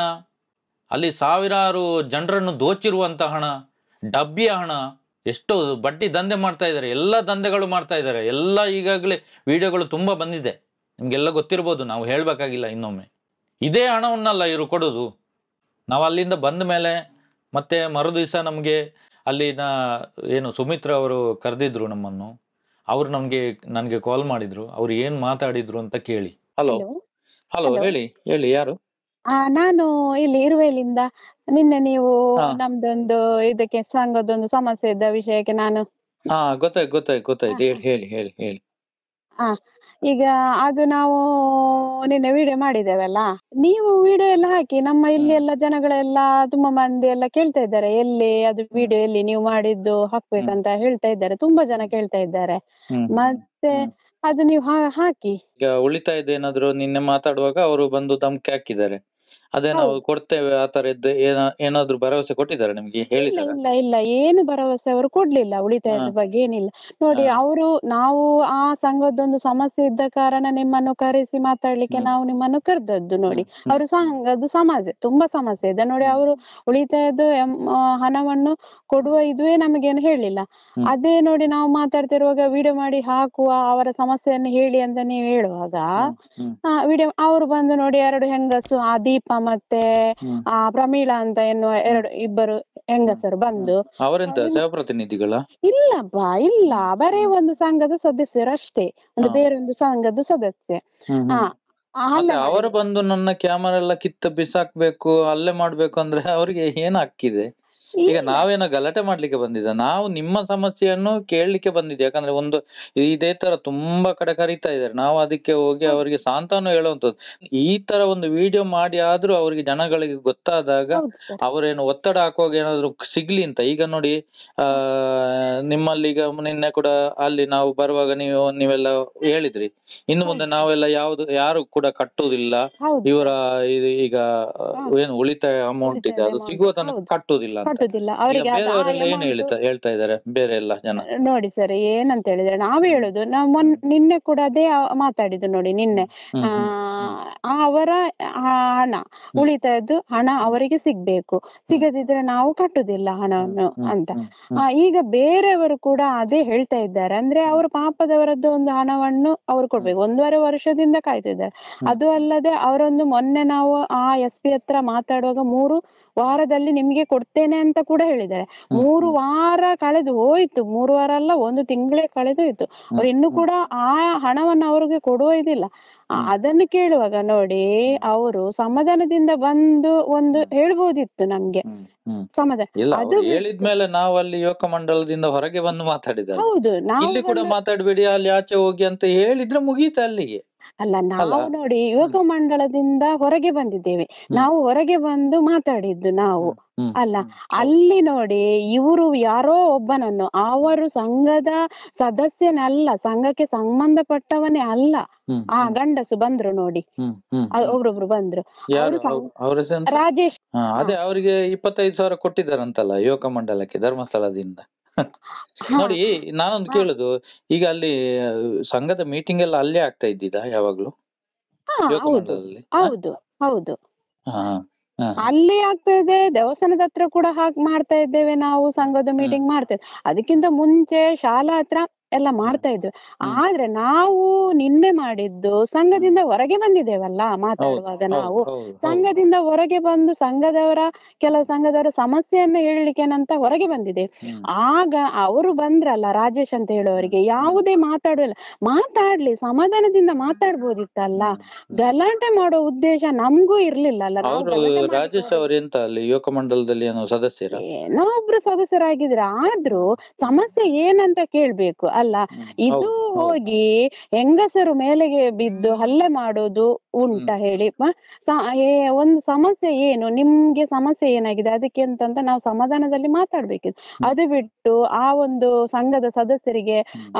ಅಲ್ಲಿ ಸಾವಿರಾರು ಜನರನ್ನು ದೋಚಿರುವಂಥ ಹಣ, ಡಬ್ಬಿಯ ಹಣ, ಎಷ್ಟೋ ಬಡ್ಡಿ ದಂಧೆ ಮಾಡ್ತಾ ಇದ್ದಾರೆ. ಎಲ್ಲ ದಂಧೆಗಳು ಮಾಡ್ತಾ ಇದ್ದಾರೆ. ಎಲ್ಲ ಈಗಾಗಲೇ ವಿಡಿಯೋಗಳು ತುಂಬ ಬಂದಿದೆ, ನಿಮಗೆಲ್ಲ ಗೊತ್ತಿರ್ಬೋದು, ನಾವು ಹೇಳಬೇಕಾಗಿಲ್ಲ ಇನ್ನೊಮ್ಮೆ. ಇದೇ ಹಣವನ್ನಲ್ಲ ಇವರು ಕೊಡೋದು. ನಾವು ಅಲ್ಲಿಂದ ಬಂದ ಮೇಲೆ ಮತ್ತೆ ಮರು ದಿವಸ ನಮಗೆ ಅಲ್ಲಿನ ಏನು ಸುಮಿತ್ರ ಅವರು ಕರೆದಿದ್ರು ನಮ್ಮನ್ನು. ಅವರು ನನಗೆ ಕಾಲ್ ಮಾಡಿದ್ರು. ಅವ್ರು ಏನು ಮಾತಾಡಿದ್ರು ಅಂತ ಕೇಳಿ. Hello hello, Hello. ಹೇಳಿ ಹೇಳಿ, ಯಾರು? ನಾನು ಇಲ್ಲಿ ಇರುವೆಲಿಂದ ನಿನ್ನೆ ನೀವು ಹಾ. ನಮ್ದೊಂದು ಇದಕ್ಕೆ ಸಂಘದೊಂದು ಸಮಸ್ಯೆ ಇದ್ದ ವಿಷಯಕ್ಕೆ ನಾನು ಹಾ, ಗೊತ್ತಾಯ್ತು. ಹೇಳಿ ಹೇಳಿ ಹೇಳಿ ಹೇಳಿ. ಆ ಈಗ ಅದು ನಾವು ನಿನ್ನೆ ವಿಡಿಯೋ ಮಾಡಿದ್ದೇವಲ್ಲ, ನೀವು ವಿಡಿಯೋ ಎಲ್ಲ ಹಾಕಿ ನಮ್ಮ ಇಲ್ಲಿ ಎಲ್ಲ ಜನಗಳೆಲ್ಲ ತುಂಬಾ ಮಂದಿ ಎಲ್ಲ ಕೇಳ್ತಾ ಇದ್ದಾರೆ, ಎಲ್ಲಿ ಅದು ವಿಡಿಯೋ ಎಲ್ಲಿ ನೀವು ಮಾಡಿದ್ದು ಹಾಕ್ಬೇಕಂತ ಹೇಳ್ತಾ ಇದ್ದಾರೆ. ತುಂಬಾ ಜನ ಕೇಳ್ತಾ ಇದ್ದಾರೆ. ಹ್ಮ್. ಮತ್ತೆ ಅದು ನೀವು ಹಾಕಿ. ಈಗ ಉಳಿತಾಯದ ಏನಾದ್ರು ನಿನ್ನೆ ಮಾತಾಡುವಾಗ ಅವರು ಬಂದು ಧಮ್ಕಿ ಹಾಕಿದ್ದಾರೆ. ಅದೇ ನಾವು ಹೌದು. ಕೊಡ್ತೇವೆ ಆ ತರದ್ದು ಏನಾದ್ರು ಭರವಸೆ ಕೊಟ್ಟಿದ್ದಾರೆ ನಿಮ್ಗೆ, ಇಲ್ಲ ಹೇಳಿದ್ದಾರೆ? ಇಲ್ಲ ಇಲ್ಲ, ಏನು ಭರವಸೆ ಅವರು ಕೊಡ್ಲಿಲ್ಲ ಉಳಿತಾಯದ ಬಗ್ಗೆ, ಏನಿಲ್ಲ. ನೋಡಿ, ನಾವು ಆ ಸಂಘದೊಂದು ಸಮಸ್ಯೆ ಇದ್ದ ಕಾರಣ ನಿಮ್ಮನ್ನು ಕರೆಸಿ ಮಾತಾಡ್ಲಿಕ್ಕೆ ನಾವು ನಿಮ್ಮನ್ನು ಕರೆದದ್ದು. ನೋಡಿ, ಅವರು ಸಂಘದ ತುಂಬಾ ಸಮಸ್ಯೆ ಇದೆ ನೋಡಿ. ಅವರು ಉಳಿತಾಯದ ಹಣವನ್ನು ಕೊಡುವ ಇದುವೇ ನಮಗೇನು ಹೇಳಿಲ್ಲ. ಅದೇ ನೋಡಿ, ನಾವು ಮಾತಾಡ್ತಿರುವಾಗ ವಿಡಿಯೋ ಮಾಡಿ ಹಾಕುವ, ಅವರ ಸಮಸ್ಯೆಯನ್ನು ಹೇಳಿ ಅಂತ ನೀವು ಹೇಳುವಾಗ ವಿಡಿಯೋ ಅವರು ಬಂದು ನೋಡಿ, 2 ಹೆಂಗಸು, ಆ ದೀಪ ಮತ್ತೆ ಆ ಪ್ರಮೀಳಾ ಅಂತ ಎನ್ನುವ ಇಬ್ಬರು ಹೆಂಗಸರು ಬಂದು, ಅವರೆಂತ ಸಹಪ್ರತಿನಿಧಿಗಳ? ಇಲ್ಲಪ್ಪ ಇಲ್ಲ, ಬರೇ ಒಂದು ಸಂಘದ ಸದಸ್ಯರು ಅಷ್ಟೇ, ಒಂದು ಬೇರೊಂದು ಸಂಘದ ಸದಸ್ಯ. ಅಲ್ಲ, ಅವರು ಬಂದು ನನ್ನ ಕ್ಯಾಮರಾ ಎಲ್ಲ ಕಿತ್ತು ಬಿಸಾಕ್ಬೇಕು, ಅಲ್ಲೇ ಮಾಡ್ಬೇಕು ಅಂದ್ರೆ ಅವ್ರಿಗೆ ಏನ್ ಹಾಕಿದೆ? ಈಗ ನಾವೇನೋ ಗಲಾಟೆ ಮಾಡ್ಲಿಕ್ಕೆ ಬಂದಿದ್ದ, ನಾವು ನಿಮ್ಮ ಸಮಸ್ಯೆಯನ್ನು ಕೇಳಲಿಕ್ಕೆ ಬಂದಿದ್ದೆ. ಯಾಕಂದ್ರೆ ಇದೇ ತರ ತುಂಬಾ ಕಡೆ ಕರೀತಾ ಇದ್ದಾರೆ. ನಾವು ಅದಕ್ಕೆ ಹೋಗಿ ಅವರಿಗೆ ಸಾಂತ್ವನ ಹೇಳುವಂತದ್ದು. ಈ ತರ ಒಂದು ವಿಡಿಯೋ ಮಾಡಿ ಆದ್ರೂ ಅವರಿಗೆ ಜನಗಳಿಗೆ ಗೊತ್ತಾದಾಗ ಅವರೇನು ಒತ್ತಡ ಹಾಕುವಾಗ ಏನಾದ್ರು ಸಿಗ್ಲಿ ಅಂತ. ಈಗ ನೋಡಿ, ನಿಮ್ಮಲ್ಲಿ ಈಗ ನಿನ್ನೆ ಕೂಡ ಅಲ್ಲಿ ನಾವು ಬರುವಾಗ ನೀವೆಲ್ಲ ಹೇಳಿದ್ರಿ, ಇನ್ನು ಮುಂದೆ ನಾವೆಲ್ಲ ಯಾರು ಕೂಡ ಕಟ್ಟುವುದಿಲ್ಲ, ಇವರ ಈಗ ಏನು ಉಳಿತಾಯ ಅಮೌಂಟ್ ಇದೆ ಅದು ಸಿಗುವ ತನಕ ಕಟ್ಟುವುದಿಲ್ಲ ಅಂತ. ಬೇರೆಯವರೆಲ್ಲ ಏನು ಹೇಳ್ತಾ ಇದ್ದಾರೆ ಬೇರೆ ಎಲ್ಲ ಜನ? ನೋಡಿ ಸರ್, ಏನಂತ ಹೇಳಿದ್ರೆ ನಾವು ಹೇಳುದು, ನಾವು ನಿನ್ನೆ ಕೂಡ ಅದೇ ಮಾತಾಡಿದ್ದು ನೋಡಿ. ನಿನ್ನೆ ಅವರ ಹಣ, ಉಳಿತಾಯದ್ದು ಹಣ ಅವರಿಗೆ ಸಿಗ್ಬೇಕು, ಸಿಗದಿದ್ರೆ ನಾವು ಕಟ್ಟುದಿಲ್ಲ ಹಣವನ್ನು ಅಂತ. ಈಗ ಬೇರೆಯವರು ಕೂಡ ಅದೇ ಹೇಳ್ತಾ ಇದ್ದಾರೆ. ಅಂದ್ರೆ ಅವರು ಪಾಪದವರದ್ದು ಒಂದು ಹಣವನ್ನು ಅವರು ಕೊಡ್ಬೇಕು, 1.5 ವರ್ಷದಿಂದ ಕಾಯ್ತಿದ್ದಾರೆ. ಅದು ಅಲ್ಲದೆ ಅವರೊಂದು ಮೊನ್ನೆ ನಾವು ಆ SP ಹತ್ರ ಮಾತಾಡುವಾಗ 3 ವಾರದಲ್ಲಿ ನಿಮ್ಗೆ ಕೊಡ್ತೇನೆ ಅಂತ ಕೂಡ ಹೇಳಿದ್ದಾರೆ. 3 ವಾರ ಕಳೆದು ಹೋಯ್ತು, 3 ವಾರ ಅಲ್ಲ, 1 ತಿಂಗಳೇ ಕಳೆದು ಹೋಯ್ತು. ಅವ್ರು ಇನ್ನು ಕೂಡ ಆ ಹಣವನ್ನು ಅವ್ರಿಗೆ ಕೊಡುವ ಇದಿಲ್ಲ. ಅದನ್ನು ಕೇಳುವಾಗ ನೋಡಿ, ಅವರು ಸಮಾಧಾನದಿಂದ ಬಂದು ಒಂದು ಹೇಳ್ಬೋದಿತ್ತು ನಮ್ಗೆ ಸಮಾಧಾನ. ಅದು ಹೇಳಿದ್ಮೇಲೆ ನಾವು ಅಲ್ಲಿ ಯುವಕ ಮಂಡಲದಿಂದ ಹೊರಗೆ ಬಂದು ಮಾತಾಡಿದ್ದಾರೆ. ಹೌದು, ಇಲ್ಲಿ ಕೂಡ ಮಾತಾಡ್ಬೇಡಿ, ಅಲ್ಲಿ ಆಚೆ ಹೋಗಿ ಅಂತ ಹೇಳಿದ್ರೆ ಮುಗೀತ ಅಲ್ಲಿಗೆ. ಅಲ್ಲ, ನಾವು ನೋಡಿ ಯುವಕ ಮಂಡಲದಿಂದ ಹೊರಗೆ ಬಂದಿದ್ದೇವೆ, ನಾವು ಹೊರಗೆ ಬಂದು ಮಾತಾಡಿದ್ದು ನಾವು ಅಲ್ಲ. ಅಲ್ಲಿ ನೋಡಿ, ಇವರು ಯಾರೋ ಒಬ್ಬನನ್ನು, ಅವರು ಸಂಘದ ಸದಸ್ಯನಲ್ಲ, ಸಂಘಕ್ಕೆ ಸಂಬಂಧಪಟ್ಟವನೇ ಅಲ್ಲ, ಆ ಗಂಡಸು ಬಂದ್ರು ನೋಡಿ, ಒಬ್ರೊಬ್ರು ಬಂದ್ರು. ರಾಜೇಶ್. ಅದೇ ಅವರಿಗೆ 25,000 ಕೊಟ್ಟಿದ್ದಾರಂತಲ್ಲ ಯುವಕ ಮಂಡಲಕ್ಕೆ ಧರ್ಮಸ್ಥಳದಿಂದ. ನೋಡಿ, ನಾನೊಂದು ಕೇಳುದು, ಈಗ ಅಲ್ಲಿ ಸಂಘದ ಮೀಟಿಂಗ್ ಎಲ್ಲ ಅಲ್ಲೇ ಆಗ್ತಾ ಇದ್ದಿದ್ದ ಯಾವಾಗ್ಲೂ ಯುವಕ ಮಂಡಲದಲ್ಲಿ? ಹೌದು ಹೌದು. ಹಾ ಹಾ ಅಲ್ಲಿ ಆಗ್ತಾ ಇದೆ, ದೇವಸ್ಥಾನದ ಹತ್ರ ಕೂಡ ಹಾಗೆ ಮಾಡ್ತಾ ಇದ್ದೇವೆ ನಾವು, ಸಂಘದ ಮೀಟಿಂಗ್ ಮಾಡ್ತೇವೆ. ಅದಕ್ಕಿಂತ ಮುಂಚೆ ಶಾಲಾ ಹತ್ರ ಎಲ್ಲ ಮಾಡ್ತಾ ಇದ್ವಿ. ಆದ್ರೆ ನಾವು ನಿನ್ನೆ ಮಾಡಿದ್ದು ಸಂಘದಿಂದ ಹೊರಗೆ ಬಂದಿದ್ದೇವಲ್ಲ ಮಾತಾಡುವಾಗ, ನಾವು ಸಂಘದಿಂದ ಹೊರಗೆ ಬಂದು ಕೆಲವು ಸಂಘದವರ ಸಮಸ್ಯೆಯನ್ನ ಹೇಳಲಿಕ್ಕೇನಂತ ಹೊರಗೆ ಬಂದಿದ್ದೇವೆ. ಆಗ ಅವರು ಬಂದ್ರಲ್ಲ, ರಾಜೇಶ್ ಅಂತ ಹೇಳುವವರಿಗೆ ಯಾವುದೇ ಮಾತಾಡ್ಲಿ, ಸಮಾಧಾನದಿಂದ ಮಾತಾಡ್ಬೋದಿತ್ತಲ್ಲ. ಗಲಾಟೆ ಮಾಡೋ ಉದ್ದೇಶ ನಮ್ಗೂ ಇರ್ಲಿಲ್ಲ ಅಲ್ಲ. ನಾವು ರಾಜೇಶ್ ಅವರು ಎಂತ ಅಲ್ಲಿ ಯುವಕ ಮಂಡಲದಲ್ಲಿ ಏನೋ ಸದಸ್ಯರ, ನಾವೊಬ್ರು ಸದಸ್ಯರಾಗಿದ್ರೆ, ಆದ್ರೂ ಸಮಸ್ಯೆ ಏನಂತ ಕೇಳ್ಬೇಕು ಅಲ್ಲ. ಇದು ಹೋಗಿ ಹೆಂಗಸರು ಮೇಲೆಗೆ ಬಿದ್ದು ಹಲ್ಲೆ ಮಾಡೋದು ಉಂಟ ಹೇಳಿ? ಒಂದು ಸಮಸ್ಯೆ ಏನು, ನಿಮ್ಗೆ ಸಮಸ್ಯೆ ಏನಾಗಿದೆ ಅದಕ್ಕೆ ಅಂತಂತ ನಾವು ಸಮಾಧಾನದಲ್ಲಿ ಮಾತಾಡ್ಬೇಕಿತ್ತು. ಅದು ಬಿಟ್ಟು ಆ ಒಂದು ಸಂಘದ ಸದಸ್ಯರಿಗೆ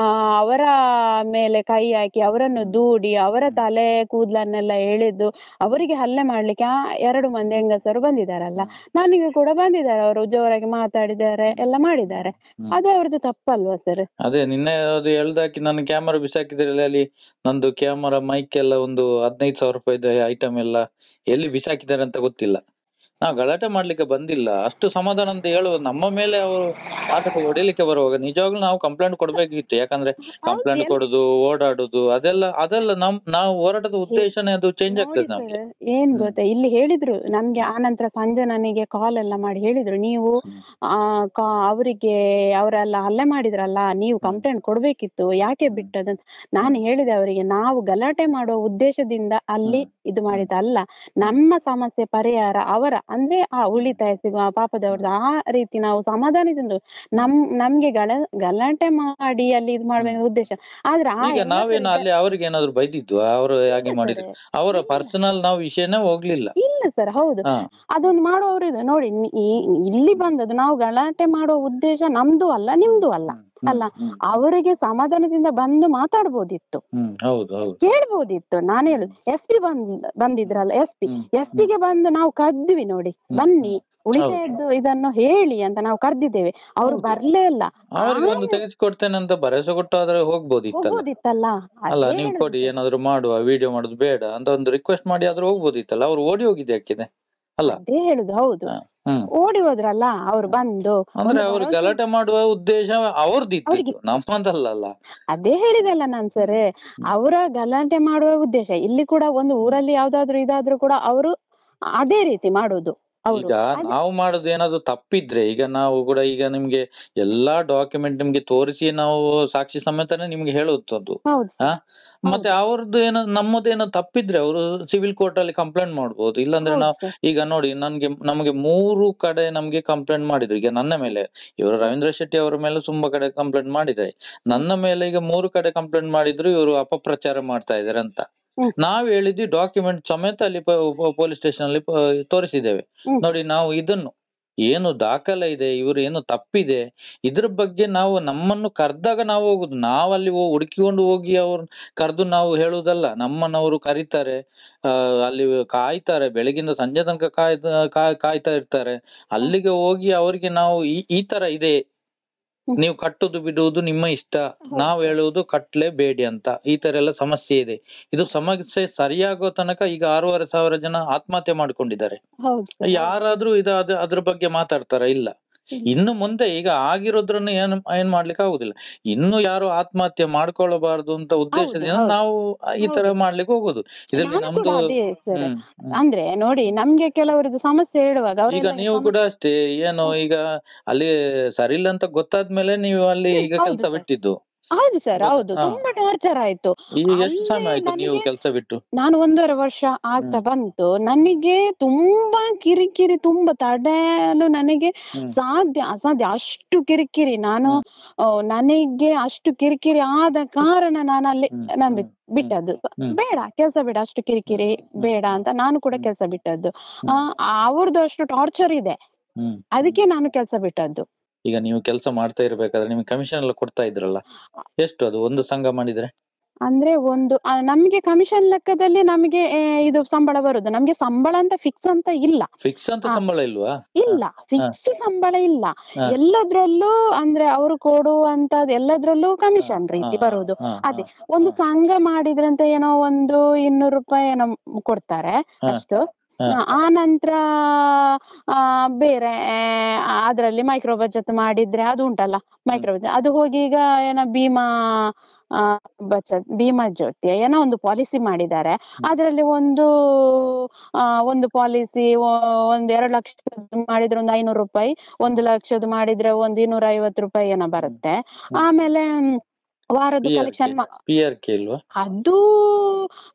ಅವರ ಮೇಲೆ ಕೈ ಹಾಕಿ, ಅವರನ್ನು ದೂಡಿ, ಅವರ ತಲೆ ಕೂದಲನ್ನೆಲ್ಲ ಎಳೆದು ಅವರಿಗೆ ಹಲ್ಲೆ ಮಾಡ್ಲಿಕ್ಕೆ 2 ಮಂದಿ ಹೆಂಗಸರು ಬಂದಿದಾರಲ್ಲ. ನನಗೆ ಕೂಡ ಬಂದಿದ್ದಾರೆ, ಅವರು ಜೋರಾಗಿ ಮಾತಾಡಿದ್ದಾರೆ, ಎಲ್ಲ ಮಾಡಿದ್ದಾರೆ. ಅದು ಅವ್ರದ್ದು ತಪ್ಪಲ್ವಾ ಸರ್? ಅದೇ ನಿನ್ನೆ ಅದು ಎಳ್ದಾಕಿ ನನ್ನ ಕ್ಯಾಮರಾ ಬಿಸಾಕಿದ್ರಲ್ಲಿ, ಅಲ್ಲಿ ನಂದು ಕ್ಯಾಮರಾ ಮೈಕ್ ಎಲ್ಲ ಒಂದು 15,000 ರೂಪಾಯಿದ ಐಟಮ್ ಎಲ್ಲ ಎಲ್ಲಿ ಬಿಸಾಕಿದ್ದಾರೆ ಅಂತ ಗೊತ್ತಿಲ್ಲ. ನಾವು ಗಲಾಟೆ ಮಾಡ್ಲಿಕ್ಕೆ ಬಂದಿಲ್ಲ, ಅಷ್ಟು ಸಮಾಧಾನ ಅಂತ ಹೇಳುವುದು. ನಮ್ಮ ಮೇಲೆ ಅವರು ಆಟಕ್ಕೆ ಹೊಡಿಲಿಕ್ಕೆ ಬರುವಾಗ ನಿಜವಾಗ್ಲೂ ನಾವು ಕಂಪ್ಲೇಂಟ್ ಕೊಡ್ಬೇಕಿತ್ತು. ಯಾಕಂದ್ರೆ ಕಂಪ್ಲೇಂಟ್ ಕೊಡುದು, ಓಡಾಡುದು, ಅದೆಲ್ಲ ನಾವು ಹೋರಾಟದ ಉದ್ದೇಶನೇ ಅದು ಚೇಂಜ್ ಆಗ್ತದೆ ನಮ್ಗೆ. ಏನ್ ಗೊತ್ತಾ, ಇಲ್ಲಿ ಹೇಳಿದ್ರು ನಮ್ಗೆ, ಆನಂತರ ಸಂಜೆ ನನಗೆ ಕಾಲ್ ಎಲ್ಲ ಮಾಡಿ ಹೇಳಿದ್ರು, ನೀವು ಅವರಿಗೆ ಅವರೆಲ್ಲ ಹಲ್ಲೆ ಮಾಡಿದ್ರಲ್ಲ, ನೀವು ಕಂಪ್ಲೇಂಟ್ ಕೊಡ್ಬೇಕಿತ್ತು, ಯಾಕೆ ಬಿಟ್ಟದಂತ. ನಾನು ಹೇಳಿದೆ ಅವರಿಗೆ, ನಾವು ಗಲಾಟೆ ಮಾಡುವ ಉದ್ದೇಶದಿಂದ ಅಲ್ಲಿ ಇದು ಮಾಡಿದಲ್ಲ, ನಮ್ಮ ಸಮಸ್ಯೆ ಪರಿಹಾರ ಅವರ ಅಂದ್ರೆ ಆ ಉಳಿತಾಯ ಸಿಗುವ ಪಾಪದವ್ರದ್ದು ಆ ರೀತಿ ನಾವು ಸಮಾಧಾನದಿಂದ ನಮ್ಗೆ ಗಲಾಟೆ ಮಾಡಿ ಅಲ್ಲಿ ಇದು ಮಾಡ್ಬೇಕು ಉದ್ದೇಶ. ಆದ್ರೆ ಈಗ ನಾವೇನು ಅಲ್ಲಿ ಅವ್ರಿಗೆ ಏನಾದ್ರು ಬೈದಿದ್ವಾ? ಅವರು ಹಾಗೆ ಮಾಡಿದ್ರು, ಅವರ ಪರ್ಸನಲ್ ನಾವು ವಿಷಯನೇ ಹೋಗ್ಲಿಲ್ಲ. ಇಲ್ಲ ಸರ್, ಹೌದು, ಅದೊಂದು ಮಾಡುವವರು ಇದೆ ನೋಡಿ. ಇಲ್ಲಿ ಬಂದದ್ದು ನಾವು ಗಲಾಟೆ ಮಾಡುವ ಉದ್ದೇಶ ನಮ್ದು ಅಲ್ಲ, ನಿಮ್ದು ಅಲ್ಲ ಅಲ್ಲ. ಅವರಿಗೆ ಸಮಾಧಾನದಿಂದ ಬಂದು ಮಾತಾಡ್ಬೋದಿತ್ತು, ಕೇಳ್ಬೋದಿತ್ತು. ನಾನು ಹೇಳುದು, SP ಬಂದಿದ್ರಲ್ಲ, SP ಗೆ ಬಂದು ನಾವು ಕರ್ದ್ವಿ ನೋಡಿ, ಬನ್ನಿ ಉಳಿತಾಯದ್ದು ಇದನ್ನು ಹೇಳಿ ಅಂತ ನಾವು ಕರ್ದಿದ್ದೇವೆ. ಅವ್ರು ಬರ್ಲೇ ಇಲ್ಲ. ತೆಗೆಸಿಕೊಡ್ತೇನೆ ಅಂತ ಭರವಸೆ ಕೊಟ್ಟಾದ್ರೆ ಹೋಗ್ಬೋದಿತ್ತಲ್ಲ. ಅಲ್ಲ, ನೀವು ಕೊಡಿ, ಏನಾದ್ರು ಮಾಡುವ, ವಿಡಿಯೋ ಮಾಡುದು ಬೇಡ ಅಂತ ಒಂದು ರಿಕ್ವೆಸ್ಟ್ ಮಾಡಿ ಆದ್ರೂ ಹೋಗ್ಬೋದಿತ್ತಲ್ಲ. ಅವ್ರು ಓಡಿ ಹೋಗಿದ್ದೆ ಯಾಕಿದೆ ಅಲ್ಲ? ಅದೇ ಹೇಳುದು, ಹೌದು, ಓಡಿ ಹೋದ್ರಲ್ಲ ಅವ್ರು ಬಂದು. ಅಂದ್ರೆ ಅವ್ರು ಗಲಾಟೆ ಮಾಡುವ ಉದ್ದೇಶ ಅವ್ರದ್ದು, ನಮ್ಮದಲ್ಲ. ಅದೇ ಹೇಳಿದಲ್ಲ ನಾನ್ ಸರ್, ಅವರ ಗಲಾಟೆ ಮಾಡುವ ಉದ್ದೇಶ. ಇಲ್ಲಿ ಕೂಡ ಒಂದು ಊರಲ್ಲಿ ಯಾವ್ದಾದ್ರು ಇದಾದ್ರೂ ಕೂಡ ಅವರು ಅದೇ ರೀತಿ ಮಾಡುದು. ಈಗ ನಾವು ಮಾಡುದು ಏನಾದ್ರು ತಪ್ಪಿದ್ರೆ, ಈಗ ನಾವು ಕೂಡ ಈಗ ನಿಮ್ಗೆ ಎಲ್ಲಾ ಡಾಕ್ಯುಮೆಂಟ್ ನಿಮ್ಗೆ ತೋರಿಸಿ ನಾವು ಸಾಕ್ಷಿ ಸಮೇತನೇ ನಿಮ್ಗೆ ಹೇಳುತ್ತದ್ದು. ಮತ್ತೆ ಅವ್ರದ್ದು ನಮ್ಮದೇನೋ ತಪ್ಪಿದ್ರೆ ಅವರು ಸಿವಿಲ್ ಕೋರ್ಟ್ ಅಲ್ಲಿ ಕಂಪ್ಲೇಂಟ್ ಮಾಡ್ಬೋದು. ಇಲ್ಲಾಂದ್ರೆ ನಾವು ಈಗ ನೋಡಿ, ನಮಗೆ 3 ಕಡೆ ನಮ್ಗೆ ಕಂಪ್ಲೇಂಟ್ ಮಾಡಿದ್ರು. ಈಗ ನನ್ನ ಮೇಲೆ ಇವರು ರವೀಂದ್ರ ಶೆಟ್ಟಿ ಅವರ ಮೇಲೆ ತುಂಬಾ ಕಡೆ ಕಂಪ್ಲೇಂಟ್ ಮಾಡಿದ್ದಾರೆ. ನನ್ನ ಮೇಲೆ ಈಗ 3 ಕಡೆ ಕಂಪ್ಲೇಂಟ್ ಮಾಡಿದ್ರು, ಇವರು ಅಪಪ್ರಚಾರ ಮಾಡ್ತಾ ಇದಾರೆ ಅಂತ. ನಾವ್ ಹೇಳಿದ್ವಿ, ಡಾಕ್ಯುಮೆಂಟ್ ಸಮೇತ ಅಲ್ಲಿ ಪೊಲೀಸ್ ಸ್ಟೇಷನ್ ಅಲ್ಲಿ ತೋರಿಸಿದ್ದೇವೆ. ನೋಡಿ, ನಾವು ಇದನ್ನು ಏನು ದಾಖಲೆ ಇದೆ, ಇವರು ಏನು ತಪ್ಪಿದೆ, ಇದ್ರ ಬಗ್ಗೆ ನಾವು ನಮ್ಮನ್ನು ಕರ್ದಾಗ ನಾವು ಹೋಗುದು. ನಾವಲ್ಲಿ ಹುಡುಕಿಕೊಂಡು ಹೋಗಿ ಅವ್ರು ಕರೆದು ನಾವು ಹೇಳುವುದಲ್ಲ. ನಮ್ಮನ್ನವರು ಕರೀತಾರೆ, ಅಲ್ಲಿ ಕಾಯ್ತಾರೆ, ಬೆಳಗಿಂದ ಸಂಜೆ ತನಕ ಕಾಯ್ತಾ ಇರ್ತಾರೆ. ಅಲ್ಲಿಗೆ ಹೋಗಿ ಅವರಿಗೆ ನಾವು ಈ ತರ ಇದೆ, ನೀವು ಕಟ್ಟುದು ಬಿಡುವುದು ನಿಮ್ಮ ಇಷ್ಟ, ನಾವು ಹೇಳುವುದು ಕಟ್ಲೇಬೇಡಿ ಅಂತ, ಈ ತರ ಎಲ್ಲ ಸಮಸ್ಯೆ ಇದೆ. ಇದು ಸಮಸ್ಯೆ ಸರಿಯಾಗೋ ತನಕ ಈಗ 6,500 ಜನ ಆತ್ಮಹತ್ಯೆ ಮಾಡ್ಕೊಂಡಿದ್ದಾರೆ. ಯಾರಾದ್ರೂ ಅದ್ರ ಬಗ್ಗೆ ಮಾತಾಡ್ತಾರ? ಇಲ್ಲ. ಇನ್ನು ಮುಂದೆ ಈಗ ಆಗಿರೋದ್ರನ್ನು ಏನ್ ಮಾಡ್ಲಿಕ್ಕೆ ಆಗುದಿಲ್ಲ. ಇನ್ನು ಯಾರು ಆತ್ಮಹತ್ಯೆ ಮಾಡ್ಕೊಳ್ಳಬಾರ್ದು ಅಂತ ಉದ್ದೇಶದಿಂದ ನಾವು ಈ ತರ ಮಾಡ್ಲಿಕ್ಕೆ ಹೋಗುದು. ಇದರಲ್ಲಿ ನಮ್ದು ಅಂದ್ರೆ ನೋಡಿ, ನಮ್ಗೆ ಕೆಲವರದ್ದು ಸಮಸ್ಯೆ ಹೇಳುವಾಗ ಈಗ ನೀವು ಕೂಡ ಅಷ್ಟೇ, ಏನು ಈಗ ಅಲ್ಲಿ ಸರಿ ಇಲ್ಲ ಅಂತ ಗೊತ್ತಾದ್ಮೇಲೆ ನೀವು ಅಲ್ಲಿ ಈಗ ಕೆಲಸ ಬಿಟ್ಟಿದ್ದು. ಹೌದು ಸರ್, ಹೌದು, ತುಂಬಾ ಟಾರ್ಚರ್ ಆಯ್ತು. ಈಗ ಎಷ್ಟು ಸಮಯ ಆಯ್ತು ನೀವು ಕೆಲಸ ಬಿಟ್ಟು? ನಾನು 1.5 ವರ್ಷ ಆಗ್ತಾ ಬಂತು. ನನಗೆ ತುಂಬಾ ಕಿರಿಕಿರಿ, ತುಂಬಾ ತಡೆಯಲು ನನಗೆ ಅಸಾಧ್ಯ ಅಷ್ಟು ಕಿರಿಕಿರಿ. ನನಗೆ ಅಷ್ಟು ಕಿರಿಕಿರಿ ಆದ ಕಾರಣ ನಾನು ಬಿಟ್ಟದ್ದು. ಬೇಡ ಕೆಲಸ, ಬೇಡ ಅಷ್ಟು ಕಿರಿಕಿರಿ ಬೇಡ ಅಂತ ನಾನು ಕೂಡ ಕೆಲಸ ಬಿಟ್ಟದ್ದು. ಅವ್ರದ್ದು ಅಷ್ಟು ಟಾರ್ಚರ್ ಇದೆ, ಅದಕ್ಕೆ ನಾನು ಕೆಲಸ ಬಿಟ್ಟದ್ದು. ಈಗ ನೀವು ಕೆಲಸ ಮಾಡ್ತಾ ಇರ್ಬೇಕಾದ್ರೆ ನಿಮ್ಗೆ ಕಮಿಷನ್ ಎಲ್ಲ ಕೊಡ್ತಾ ಇದ್ರಲ್ಲ, ಎಷ್ಟು ಅದು ಒಂದು ಸಂಘ ಮಾಡಿದ್ರೆ? ಅಂದ್ರೆ ನಮ್ಗೆ ಕಮಿಷನ್ ಲೆಕ್ಕದಲ್ಲಿ ನಮಗೆ ಇದು ಸಂಬಳ ಬರುದು. ನಮ್ಗೆ ಸಂಬಳ ಅಂತ ಫಿಕ್ಸ್ ಅಂತ ಇಲ್ಲ. ಫಿಕ್ಸ್ ಅಂತ ಸಂಬಳ ಇಲ್ವಾ? ಇಲ್ಲ, ಫಿಕ್ಸ್ ಸಂಬಳ ಇಲ್ಲ. ಎಲ್ಲದ್ರಲ್ಲೂ ಅಂದ್ರೆ ಅವರು ಕೊಡುವಂತದ್ದು ಎಲ್ಲದ್ರಲ್ಲೂ ಕಮಿಷನ್ ರೀತಿ ಬರುದು. ಅದೇ ಒಂದು ಸಂಘ ಮಾಡಿದ್ರಂತ ಏನೋ ಒಂದು 200 ರೂಪಾಯಿ ಏನೋ ಕೊಡ್ತಾರೆ ಅಷ್ಟು. ಆ ನಂತರ ಬೇರೆ ಅದ್ರಲ್ಲಿ ಮೈಕ್ರೋ ಬಚತ್ ಮಾಡಿದ್ರೆ ಅದು ಉಂಟಲ್ಲ ಮೈಕ್ರೋ ಬಚತ್, ಅದು ಹೋಗಿ ಈಗ ಏನೋ ಆ, ಭೀಮಾ ಜ್ಯೋತಿ ಏನೋ ಒಂದು ಪಾಲಿಸಿ ಮಾಡಿದ್ದಾರೆ. ಅದ್ರಲ್ಲಿ ಒಂದು ಪಾಲಿಸಿ ಒಂದು 2 ಲಕ್ಷ ಮಾಡಿದ್ರೆ ಒಂದು 500 ರೂಪಾಯಿ, 1 ಲಕ್ಷದ ಮಾಡಿದ್ರೆ ಒಂದು 250 ರೂಪಾಯಿ ಏನೋ ಬರುತ್ತೆ. ಆಮೇಲೆ ವಾರದ ಕಲೆಕ್ಷನ್ PRK ಇಲ್ವಾ? ಅದು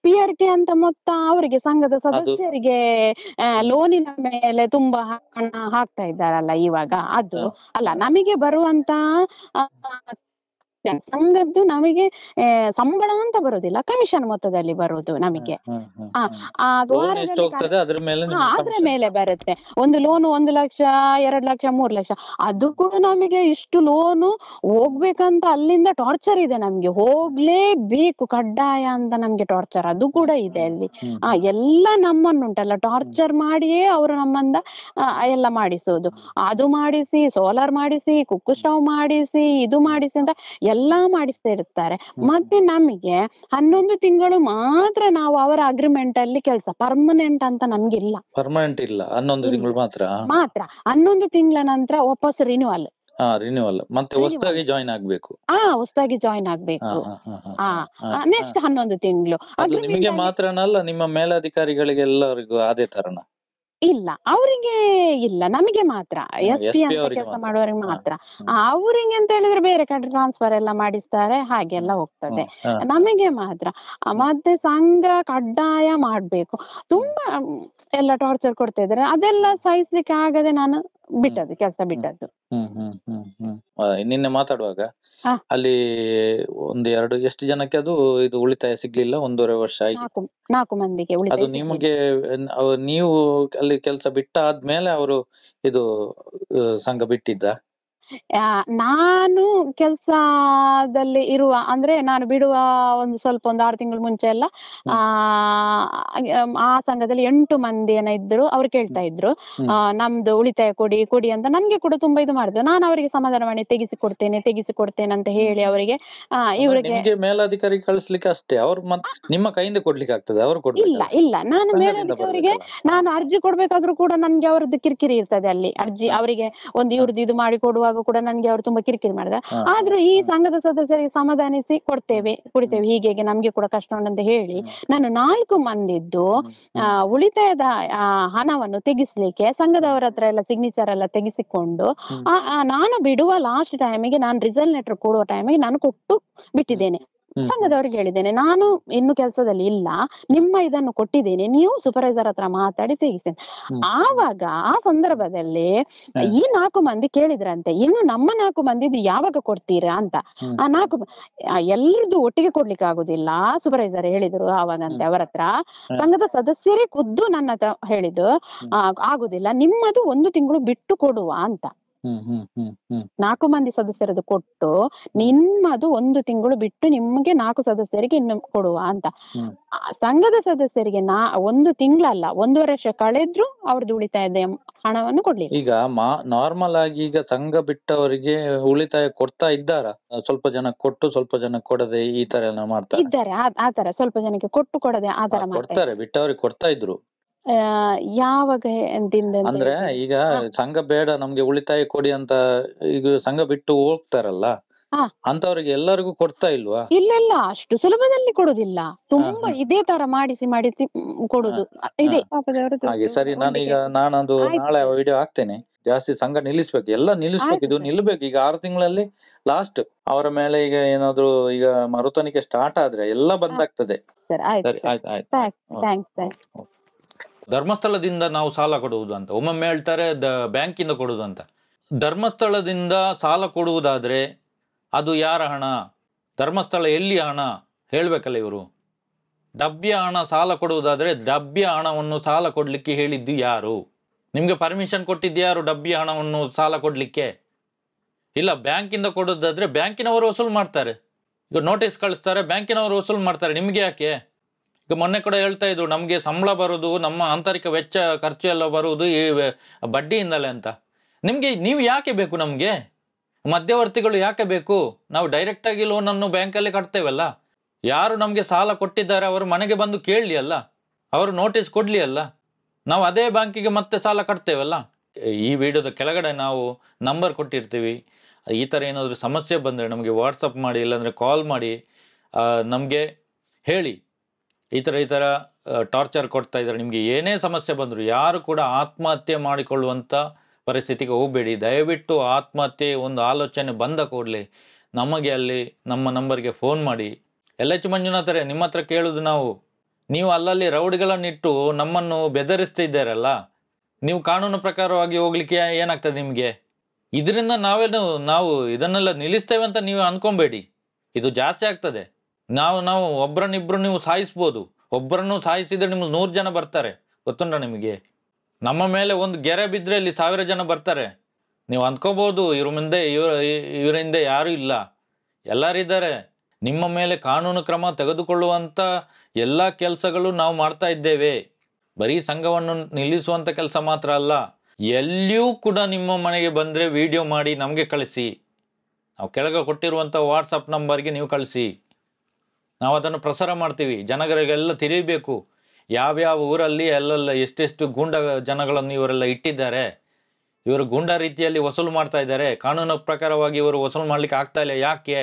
PRK ಅಂತ ಮೊತ್ತ ಅವರಿಗೆ ಸಂಘದ ಸದಸ್ಯರಿಗೆ ಲೋನಿನ ಮೇಲೆ ತುಂಬಾ ಹಣ ಹಾಕ್ತಾ ಇದ್ದಾರಲ್ಲ ಇವಾಗ. ಅದು ಅಲ್ಲ, ನಮಗೆ ಬರುವಂತ ಸಂಘದ್ದು ನಮಗೆ ಸಂಬಳ ಅಂತ ಬರುದಿಲ್ಲ, ಕಮಿಷನ್ ಮೊತ್ತದಲ್ಲಿ ಬರುದು ನಮಗೆ. ಅದ್ರ ಮೇಲೆ ಬರುತ್ತೆ. ಒಂದು ಲೋನು 1 ಲಕ್ಷ, 2 ಲಕ್ಷ, 3 ಲಕ್ಷ. ಅದು ಕೂಡ ನಮಗೆ ಇಷ್ಟು ಲೋನು ಹೋಗ್ಬೇಕಂತ ಅಲ್ಲಿಂದ ಟಾರ್ಚರ್ ಇದೆ ನಮ್ಗೆ, ಹೋಗ್ಲೇಬೇಕು ಕಡ್ಡಾಯ ಅಂತ ನಮ್ಗೆ ಟಾರ್ಚರ್ ಅದು ಕೂಡ ಇದೆ ಅಲ್ಲಿ. ಎಲ್ಲ ನಮ್ಮನ್ನುಂಟಲ್ಲ ಟಾರ್ಚರ್ ಮಾಡಿಯೇ ಅವರು ನಮ್ಮಂದ ಎಲ್ಲ ಮಾಡಿಸೋದು. ಅದು ಮಾಡಿಸಿ, ಸೋಲಾರ್ ಮಾಡಿಸಿ, ಕುಕ್ಕು ಸ್ಟವ್ ಮಾಡಿಸಿ, ಇದು ಮಾಡಿಸಿ ಅಂತ ಎಲ್ಲಾ ಮಾಡಿಸ್ತಾ ಇರ್ತಾರೆ. ಮತ್ತೆ ನಮಗೆ 11 ತಿಂಗಳು ಮಾತ್ರ ನಾವು ಅವರ ಅಗ್ರಿಮೆಂಟ್ ಅಲ್ಲಿ ಕೆಲಸ, ಪರ್ಮನೆಂಟ್ ಅಂತ ನಮ್ಗಿಲ್ಲ. ಪರ್ಮನೆಂಟ್ ಇಲ್ಲ, 11 ತಿಂಗಳು ಮಾತ್ರ. 11 ತಿಂಗಳ ನಂತರ ವಾಪಸ್ ರಿನ್ಯೂವಲ್. ಮತ್ತೆ ಹೊಸದಾಗಿ ಜಾಯಿನ್ ಆಗ್ಬೇಕು. ಹೊಸದಾಗಿ ಜಾಯಿನ್ ಆಗ್ಬೇಕು. ನೆಕ್ಸ್ಟ್ 11 ತಿಂಗಳು. ಅದು ನಿಮಗೆ ಮಾತ್ರನಲ್ಲ, ನಿಮ್ಮ ಮೇಲಧಿಕಾರಿಗಳಿಗೆ ಎಲ್ಲರಿಗೂ ಅದೇ ತರನ? ಇಲ್ಲ, ಅವರಿಗೆ ಇಲ್ಲ, ನಮಗೆ ಮಾತ್ರ. SP ಅಂತ ಕೆಲಸ ಮಾಡುವವರಿಗೆ ಮಾತ್ರ. ಅವರಿಗೆ ಅಂತ ಹೇಳಿದ್ರೆ ಬೇರೆ ಕಡೆ ಟ್ರಾನ್ಸ್ಫರ್ ಎಲ್ಲ ಮಾಡಿಸ್ತಾರೆ, ಹಾಗೆಲ್ಲ ಹೋಗ್ತದೆ. ನಮಗೆ ಮಾತ್ರ. ಮತ್ತೆ ಸಂಘ ಕಡ್ಡಾಯ ಮಾಡ್ಬೇಕು, ತುಂಬಾ ಎಲ್ಲ ಟಾರ್ಚರ್ ಕೊಡ್ತಾ ಇದ್ದಾರೆ. ಅದೆಲ್ಲ ಸಹಿಸ್ಲಿಕ್ಕೆ ಆಗದೆ ನಾನು ಬಿಟ್ಟದ್ದು, ಕೆಲಸ ಬಿಟ್ಟದ್ದು. ನಿನ್ನೆ ಮಾತಾಡುವಾಗ ಅಲ್ಲಿ ಎಷ್ಟು ಜನಕ್ಕೆ ಅದು ಇದು ಉಳಿತಾಯ ಸಿಗ್ಲಿಲ್ಲ? 1.5 ವರ್ಷ ಆಯ್ತು. 4 ಮಂದಿಗೆ ಉಳಿತಾಯ. ಅದು ನಿಮಗೆ ನೀವು ಅಲ್ಲಿ ಕೆಲಸ ಬಿಟ್ಟ ಆದ್ಮೇಲೆ ಅವರು ಇದು ಸಂಘ ಬಿಟ್ಟಿದ್ದ? ನಾನು ಕೆಲ್ಸದಲ್ಲಿ ಇರುವ ಅಂದ್ರೆ ನಾನು ಬಿಡುವ ಒಂದು 6 ತಿಂಗಳು ಮುಂಚೆ ಎಲ್ಲ ಆ ಸಂಘದಲ್ಲಿ 8 ಮಂದಿ ಏನೋ ಇದ್ರು. ಅವ್ರು ಕೇಳ್ತಾ ಇದ್ರು ನಮ್ದು ಉಳಿತಾಯ ಕೊಡಿ ಅಂತ. ನನ್ಗೆ ಕೂಡ ತುಂಬಾ ಇದು ಮಾಡಿದ್ರು. ನಾನು ಅವರಿಗೆ ಸಮಾಧಾನ ಮಾಡಿ ತೆಗಿಸಿಕೊಡ್ತೇನೆ ಅಂತ ಹೇಳಿ ಅವರಿಗೆ ಇವರಿಗೆ ಮೇಲಾಧಿಕಾರಿ ಕಳಿಸ್ಲಿಕ್ಕೆ ಅಷ್ಟೇ, ಅವ್ರು ನಿಮ್ಮ ಕೈಯಿಂದ ಕೊಡ್ಲಿಕ್ಕೆ ಆಗ್ತದೆ? ಅವರು ಇಲ್ಲ ನಾನು ಮೇಲಾಧಿಕಾರಿಗೆ ನಾನು ಅರ್ಜಿ ಕೊಡ್ಬೇಕಾದ್ರೂ ಕೂಡ ನನ್ಗೆ ಅವ್ರದ್ದು ಕಿರಿಕಿರಿ ಇರ್ತದೆ ಅಲ್ಲಿ. ಅರ್ಜಿ ಅವರಿಗೆ ಒಂದು ಇವ್ರದ್ದು ಇದು ಮಾಡಿ ಕೊಡುವಾಗ ಕೂಡ ನನ್ಗೆ ಅವ್ರು ತುಂಬಾ ಕಿರಿಕಿರಿ ಮಾಡಿದ. ಆದ್ರೂ ಈ ಸಂಘದ ಸದಸ್ಯರಿಗೆ ಸಮಾಧಾನಿಸಿ ಕುಡಿತೇವೆ ಹೀಗೆ ನಮ್ಗೆ ಕೂಡ ಕಷ್ಟ ಉಂಟಂತ ಹೇಳಿ ನಾನು 4 ಮಂದಿದ್ದು ಉಳಿತಾಯದ ಹಣವನ್ನು ತೆಗಿಸ್ಲಿಕ್ಕೆ ಸಂಘದವರ ಹತ್ರ ಎಲ್ಲ ಸಿಗ್ನೇಚರ್ ಎಲ್ಲ ತೆಗಿಸಿಕೊಂಡು ನಾನು ಬಿಡುವ ಲಾಸ್ಟ್ ಟೈಮಿಗೆ, ನಾನು ರಿಸಲ್ಟ್ ಲೆಟರ್ ಕೊಡುವ ಟೈಮಿಗೆ ನಾನು ಕೊಟ್ಟು ಬಿಟ್ಟಿದ್ದೇನೆ. ಸಂಘದವರಿಗೆ ಹೇಳಿದ್ದೇನೆ, ನಾನು ಇನ್ನು ಕೆಲಸದಲ್ಲಿ ಇಲ್ಲ, ನಿಮ್ಮ ಇದನ್ನು ಕೊಟ್ಟಿದ್ದೇನೆ, ನೀವು ಸೂಪರ್ವೈಸರ್ ಹತ್ರ ಮಾತಾಡಿ ತೆಗಿಸ್ತೇನೆ. ಆವಾಗ ಆ ಸಂದರ್ಭದಲ್ಲಿ ಈ 4 ಮಂದಿ ಕೇಳಿದ್ರಂತೆ, ಇನ್ನು ನಮ್ಮ 4 ಮಂದಿದು ಯಾವಾಗ ಕೊಡ್ತೀರಾ ಅಂತ. ಆ 4 ಎಲ್ರದ್ದು ಒಟ್ಟಿಗೆ ಕೊಡ್ಲಿಕ್ಕೆ ಆಗುದಿಲ್ಲ, ಸೂಪರ್ವೈಸರ್ ಹೇಳಿದ್ರು ಆವಾಗಂತೆ ಅವರ ಹತ್ರ. ಸಂಘದ ಸದಸ್ಯರೇ ಖುದ್ದು ನನ್ನ ಹತ್ರ ಹೇಳಿದ್ದು, ಆಗುದಿಲ್ಲ, ನಿಮ್ಮದು 1 ತಿಂಗಳು ಬಿಟ್ಟು ಕೊಡುವ ಅಂತ. 4 ಮಂದಿ ಸದಸ್ಯರದ್ದು ಕೊಟ್ಟು ನಿಮ್ಮದು 1 ತಿಂಗಳು ಬಿಟ್ಟು ನಿಮ್ಗೆ 4 ಸದಸ್ಯರಿಗೆ ಇನ್ನು ಕೊಡುವ ಅಂತ. ಸಂಘದ ಸದಸ್ಯರಿಗೆ 1 ತಿಂಗಳಲ್ಲ, 1 ವರ್ಷ ಕಳೆದ್ರು ಅವ್ರದ್ದು ಉಳಿತಾಯದ ಹಣವನ್ನು ಕೊಡ್ಲಿಲ್ಲ. ಈಗ ನಾರ್ಮಲ್ ಆಗಿ ಈಗ ಸಂಘ ಬಿಟ್ಟವರಿಗೆ ಉಳಿತಾಯ ಕೊಡ್ತಾ ಇದ್ದಾರ? ಸ್ವಲ್ಪ ಜನ ಕೊಟ್ಟು ಸ್ವಲ್ಪ ಜನ ಕೊಡದೆ ಈ ತರ ಎಲ್ಲ ಮಾಡ್ತಾರೆ ಇದ್ದಾರೆ. ಆ ತರ ಸ್ವಲ್ಪ ಜನಕ್ಕೆ ಕೊಟ್ಟು ಕೊಡದೆ ಆ ತರ ಕೊಡ್ತಾರೆ, ಬಿಟ್ಟವರಿಗೆ ಕೊಡ್ತಾ ಇದ್ರು. ಯಾವಾಗ ಅಂದ್ರೆ ಈಗ ಸಂಘ ಬೇಡ ನಮ್ಗೆ ಉಳಿತಾಯ ಕೊಡಿ ಅಂತ ಈಗ ಸಂಘ ಬಿಟ್ಟು ಹೋಗ್ತಾರಲ್ಲ, ಅಂತವ್ರಿಗೆ ಎಲ್ಲರಿಗೂ ಕೊಡ್ತಾ ಇಲ್ವಾ? ಇಲ್ಲ, ಅಷ್ಟು ಸುಲಭದಲ್ಲಿ ಕೊಡುದಿಲ್ಲ. ತುಂಬಾ ಇದೇ ತರ ಮಾಡಿಸಿ ಕೊಡುದು ಇದೆ. ಹಾಗೆ ಸರಿ, ನಾನದು ನಾಳೆ ವಿಡಿಯೋ ಹಾಕ್ತೇನೆ. ಜಾಸ್ತಿ ಸಂಘ ನಿಲ್ಲಿಸ್ಬೇಕು, ಎಲ್ಲ ನಿಲ್ಲಿಸ್ಬೇಕು, ಇದು ನಿಲ್ಬೇಕು. ಈಗ 6 ತಿಂಗಳಲ್ಲಿ ಲಾಸ್ಟ್ ಅವರ ಮೇಲೆ ಈಗ ಏನಾದ್ರು ಈಗ ಮರುತನಿಕೆ ಸ್ಟಾರ್ಟ್ ಆದ್ರೆ ಎಲ್ಲ ಬಂದಾಗ್ತದೆ. ಸರಿ, ಆಯ್ತು. ಧರ್ಮಸ್ಥಳದಿಂದ ನಾವು ಸಾಲ ಕೊಡುವುದು ಅಂತ ಒಮ್ಮೊಮ್ಮೆ ಹೇಳ್ತಾರೆ, ಬ್ಯಾಂಕಿಂದ ಕೊಡುವುದು ಅಂತ. ಧರ್ಮಸ್ಥಳದಿಂದ ಸಾಲ ಕೊಡುವುದಾದ್ರೆ ಅದು ಯಾರ ಹಣ? ಧರ್ಮಸ್ಥಳ ಎಲ್ಲಿ ಹಣ ಹೇಳ್ಬೇಕಲ್ಲ ಇವರು. ಡಬ್ಬಿಯ ಹಣ ಸಾಲ ಕೊಡುವುದಾದ್ರೆ ಡಬ್ಬಿಯ ಹಣವನ್ನು ಸಾಲ ಕೊಡ್ಲಿಕ್ಕೆ ಹೇಳಿದ್ದು ಯಾರು? ನಿಮ್ಗೆ ಪರ್ಮಿಷನ್ ಕೊಟ್ಟಿದ್ದು ಯಾರು ಡಬ್ಬಿಯ ಹಣವನ್ನು ಸಾಲ ಕೊಡ್ಲಿಕ್ಕೆ? ಇಲ್ಲ, ಬ್ಯಾಂಕಿಂದ ಕೊಡೋದಾದ್ರೆ ಬ್ಯಾಂಕಿನವರು ವಸೂಲು ಮಾಡ್ತಾರೆ. ಈಗ ನೋಟಿಸ್ ಕಳಿಸ್ತಾರೆ, ಬ್ಯಾಂಕಿನವರು ವಸೂಲು ಮಾಡ್ತಾರೆ. ನಿಮ್ಗೆ ಯಾಕೆ? ಈಗ ಮೊನ್ನೆ ಕೂಡ ಹೇಳ್ತಾ ಇದ್ರು, ನಮಗೆ ಸಂಬಳ ಬರುವುದು, ನಮ್ಮ ಆಂತರಿಕ ವೆಚ್ಚ ಖರ್ಚು ಎಲ್ಲ ಬರುವುದು ಈ ಬಡ್ಡಿಯಿಂದಲೇ ಅಂತ. ನೀವು ಯಾಕೆ ಬೇಕು? ನಮಗೆ ಮಧ್ಯವರ್ತಿಗಳು ಯಾಕೆ ಬೇಕು? ನಾವು ಡೈರೆಕ್ಟಾಗಿ ಲೋನನ್ನು ಬ್ಯಾಂಕಲ್ಲಿ ಕಟ್ತೇವಲ್ಲ. ಯಾರು ನಮಗೆ ಸಾಲ ಕೊಟ್ಟಿದ್ದಾರೆ ಅವರು ಮನೆಗೆ ಬಂದು ಕೇಳಲಿ ಅಲ್ಲ, ಅವರು ನೋಟಿಸ್ ಕೊಡಲಿ ಅಲ್ಲ. ನಾವು ಅದೇ ಬ್ಯಾಂಕಿಗೆ ಮತ್ತೆ ಸಾಲ ಕಟ್ತೇವಲ್ಲ. ಈ ವಿಡಿಯೋದ ಕೆಳಗಡೆ ನಾವು ನಂಬರ್ ಕೊಟ್ಟಿರ್ತೀವಿ. ಈ ಥರ ಏನಾದರೂ ಸಮಸ್ಯೆ ಬಂದರೆ ನಮಗೆ ವಾಟ್ಸಪ್ ಮಾಡಿ, ಇಲ್ಲಾಂದರೆ ಕಾಲ್ ಮಾಡಿ ನಮಗೆ ಹೇಳಿ, ಈ ಥರ ಟಾರ್ಚರ್ ಕೊಡ್ತಾ ಇದ್ದಾರೆ. ನಿಮಗೆ ಏನೇ ಸಮಸ್ಯೆ ಬಂದರೂ ಯಾರು ಕೂಡ ಆತ್ಮಹತ್ಯೆ ಮಾಡಿಕೊಳ್ಳುವಂಥ ಪರಿಸ್ಥಿತಿಗೆ ಹೋಗಬೇಡಿ. ದಯವಿಟ್ಟು ಆತ್ಮಹತ್ಯೆ ಒಂದು ಆಲೋಚನೆ ಬಂದ ಕೂಡಲೇ ನಮಗೆ ಅಲ್ಲಿ ನಮ್ಮ ನಂಬರ್ಗೆ ಫೋನ್ ಮಾಡಿ. LH ಮಂಜುನಾಥರೇ, ನಿಮ್ಮ ಹತ್ರ ಕೇಳೋದು ನಾವು, ನೀವು ಅಲ್ಲಲ್ಲಿ ರೌಡಿಗಳನ್ನಿಟ್ಟು ನಮ್ಮನ್ನು ಬೆದರಿಸ್ತಿದ್ದಾರಲ್ಲ, ನೀವು ಕಾನೂನು ಪ್ರಕಾರವಾಗಿ ಹೋಗ್ಲಿಕ್ಕೆ ಏನಾಗ್ತದೆ ನಿಮಗೆ? ಇದರಿಂದ ನಾವು ಇದನ್ನೆಲ್ಲ ನಿಲ್ಲಿಸ್ತೇವೆ ಅಂತ ನೀವು ಅನ್ಕೊಬೇಡಿ. ಇದು ಜಾಸ್ತಿ ಆಗ್ತದೆ. ನಾವು ಒಬ್ಬರನ್ನಿಬ್ರು ನೀವು ಸಾಯಿಸ್ಬೋದು. ಒಬ್ಬರನ್ನು ಸಾಯಿಸಿದ್ರೆ ನಿಮ್ಗೆ 100 ಜನ ಬರ್ತಾರೆ, ಗೊತ್ತುಂಟ ನಿಮಗೆ? ನಮ್ಮ ಮೇಲೆ ಒಂದು ಗೆರೆ ಬಿದ್ದರೆ ಇಲ್ಲಿ 1000 ಜನ ಬರ್ತಾರೆ. ನೀವು ಅಂದ್ಕೋಬೋದು ಇವರ ಹಿಂದೆ ಯಾರೂ ಇಲ್ಲ, ಎಲ್ಲರಿದ್ದಾರೆ. ನಿಮ್ಮ ಮೇಲೆ ಕಾನೂನು ಕ್ರಮ ತೆಗೆದುಕೊಳ್ಳುವಂಥ ಎಲ್ಲ ಕೆಲಸಗಳು ನಾವು ಮಾಡ್ತಾ ಇದ್ದೇವೆ. ಬರೀ ಸಂಘವನ್ನು ನಿಲ್ಲಿಸುವಂಥ ಕೆಲಸ ಮಾತ್ರ ಅಲ್ಲ, ಎಲ್ಲಿಯೂ ಕೂಡ ನಿಮ್ಮ ಮನೆಗೆ ಬಂದರೆ ವಿಡಿಯೋ ಮಾಡಿ ನಮಗೆ ಕಳಿಸಿ. ನಾವು ಕೆಳಗೆ ಕೊಟ್ಟಿರುವಂಥ ವಾಟ್ಸಪ್ ನಂಬರ್ಗೆ ನೀವು ಕಳಿಸಿ, ನಾವು ಅದನ್ನು ಪ್ರಸಾರ ಮಾಡ್ತೀವಿ. ಜನಗಳಿಗೆಲ್ಲ ತಿಳಿಯಬೇಕು ಯಾವ್ಯಾವ ಊರಲ್ಲಿ ಎಲ್ಲೆಲ್ಲ ಎಷ್ಟೆಷ್ಟು ಗೂಂಡ ಜನಗಳನ್ನು ಇವರೆಲ್ಲ ಇಟ್ಟಿದ್ದಾರೆ, ಇವರು ಗೂಂಡ ರೀತಿಯಲ್ಲಿ ವಸೂಲು ಮಾಡ್ತಾ ಇದ್ದಾರೆ. ಕಾನೂನು ಪ್ರಕಾರವಾಗಿ ಇವರು ವಸೂಲು ಮಾಡ್ಲಿಕ್ಕೆ ಆಗ್ತಾ ಇಲ್ಲ. ಯಾಕೆ?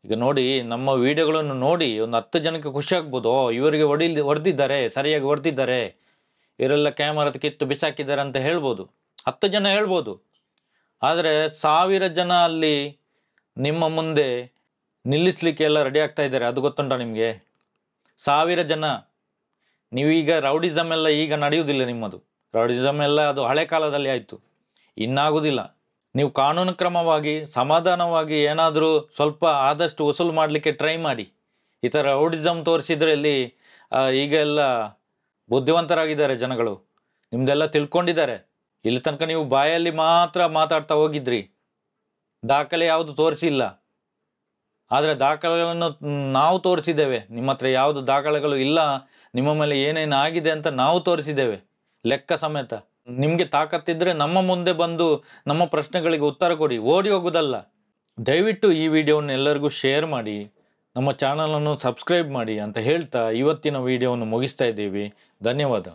ಈಗ ನೋಡಿ, ನಮ್ಮ ವಿಡಿಯೋಗಳನ್ನು ನೋಡಿ ಒಂದು 10 ಜನಕ್ಕೆ ಖುಷಿ ಆಗ್ಬೋದು. ಇವರಿಗೆ ಹೊಡೆದಿದ್ದಾರೆ, ಸರಿಯಾಗಿ ಹೊಡೆದಿದ್ದಾರೆ, ಇವರೆಲ್ಲ ಕ್ಯಾಮರಾ ಕಿತ್ತು ಬಿಸಾಕಿದ್ದಾರೆ ಅಂತ ಹೇಳ್ಬೋದು, 10 ಜನ ಹೇಳ್ಬೋದು. ಆದರೆ 1000 ಜನ ಅಲ್ಲಿ ನಿಮ್ಮ ಮುಂದೆ ನಿಲ್ಲಿಸಲಿಕ್ಕೆ ಎಲ್ಲ ರೆಡಿ ಆಗ್ತಾ ಇದ್ದಾರೆ. ಅದು ಗೊತ್ತುಂಟ ನಿಮಗೆ? 1000 ಜನ. ನೀವೀಗ ರೌಡಿಸಮ್ ಎಲ್ಲ ಈಗ ನಡೆಯುವುದಿಲ್ಲ. ನಿಮ್ಮದು ರೌಡಿಸಮ್ ಎಲ್ಲ ಅದು ಹಳೆ ಕಾಲದಲ್ಲಿ ಆಯಿತು, ಇನ್ನಾಗುವುದಿಲ್ಲ. ನೀವು ಕಾನೂನು ಕ್ರಮವಾಗಿ ಸಮಾಧಾನವಾಗಿ ಏನಾದರೂ ಸ್ವಲ್ಪ ಆದಷ್ಟು ವಸೂಲು ಮಾಡಲಿಕ್ಕೆ ಟ್ರೈ ಮಾಡಿ. ಈ ಥರ ರೌಡಿಸಮ್ ತೋರಿಸಿದ್ರೆ ಇಲ್ಲಿ ಈಗ ಎಲ್ಲ ಬುದ್ಧಿವಂತರಾಗಿದ್ದಾರೆ ಜನಗಳು, ನಿಮ್ದೆಲ್ಲ ತಿಳ್ಕೊಂಡಿದ್ದಾರೆ. ಇಲ್ಲಿ ತನಕ ನೀವು ಬಾಯಲ್ಲಿ ಮಾತ್ರ ಮಾತಾಡ್ತಾ ಹೋಗಿದ್ರಿ, ದಾಖಲೆ ಯಾವುದು ತೋರಿಸಿಲ್ಲ. ಆದರೆ ದಾಖಲೆಗಳನ್ನು ನಾವು ತೋರಿಸಿದ್ದೇವೆ. ನಿಮ್ಮ ಹತ್ರ ಯಾವುದು ದಾಖಲೆಗಳು ಇಲ್ಲ, ನಿಮ್ಮ ಮೇಲೆ ಏನೇನು ಆಗಿದೆ ಅಂತ ನಾವು ತೋರಿಸಿದ್ದೇವೆ ಲೆಕ್ಕ ಸಮೇತ. ನಿಮಗೆ ತಾಕತ್ತಿದ್ರೆ ನಮ್ಮ ಮುಂದೆ ಬಂದು ನಮ್ಮ ಪ್ರಶ್ನೆಗಳಿಗೆ ಉತ್ತರ ಕೊಡಿ, ಓಡಿ ಹೋಗೋದಲ್ಲ. ದಯವಿಟ್ಟು ಈ ವಿಡಿಯೋವನ್ನು ಎಲ್ಲರಿಗೂ ಶೇರ್ ಮಾಡಿ, ನಮ್ಮ ಚಾನಲನ್ನು ಸಬ್ಸ್ಕ್ರೈಬ್ ಮಾಡಿ ಅಂತ ಹೇಳ್ತಾ ಇವತ್ತಿನ ವಿಡಿಯೋವನ್ನು ಮುಗಿಸ್ತಾ ಇದ್ದೀವಿ. ಧನ್ಯವಾದ.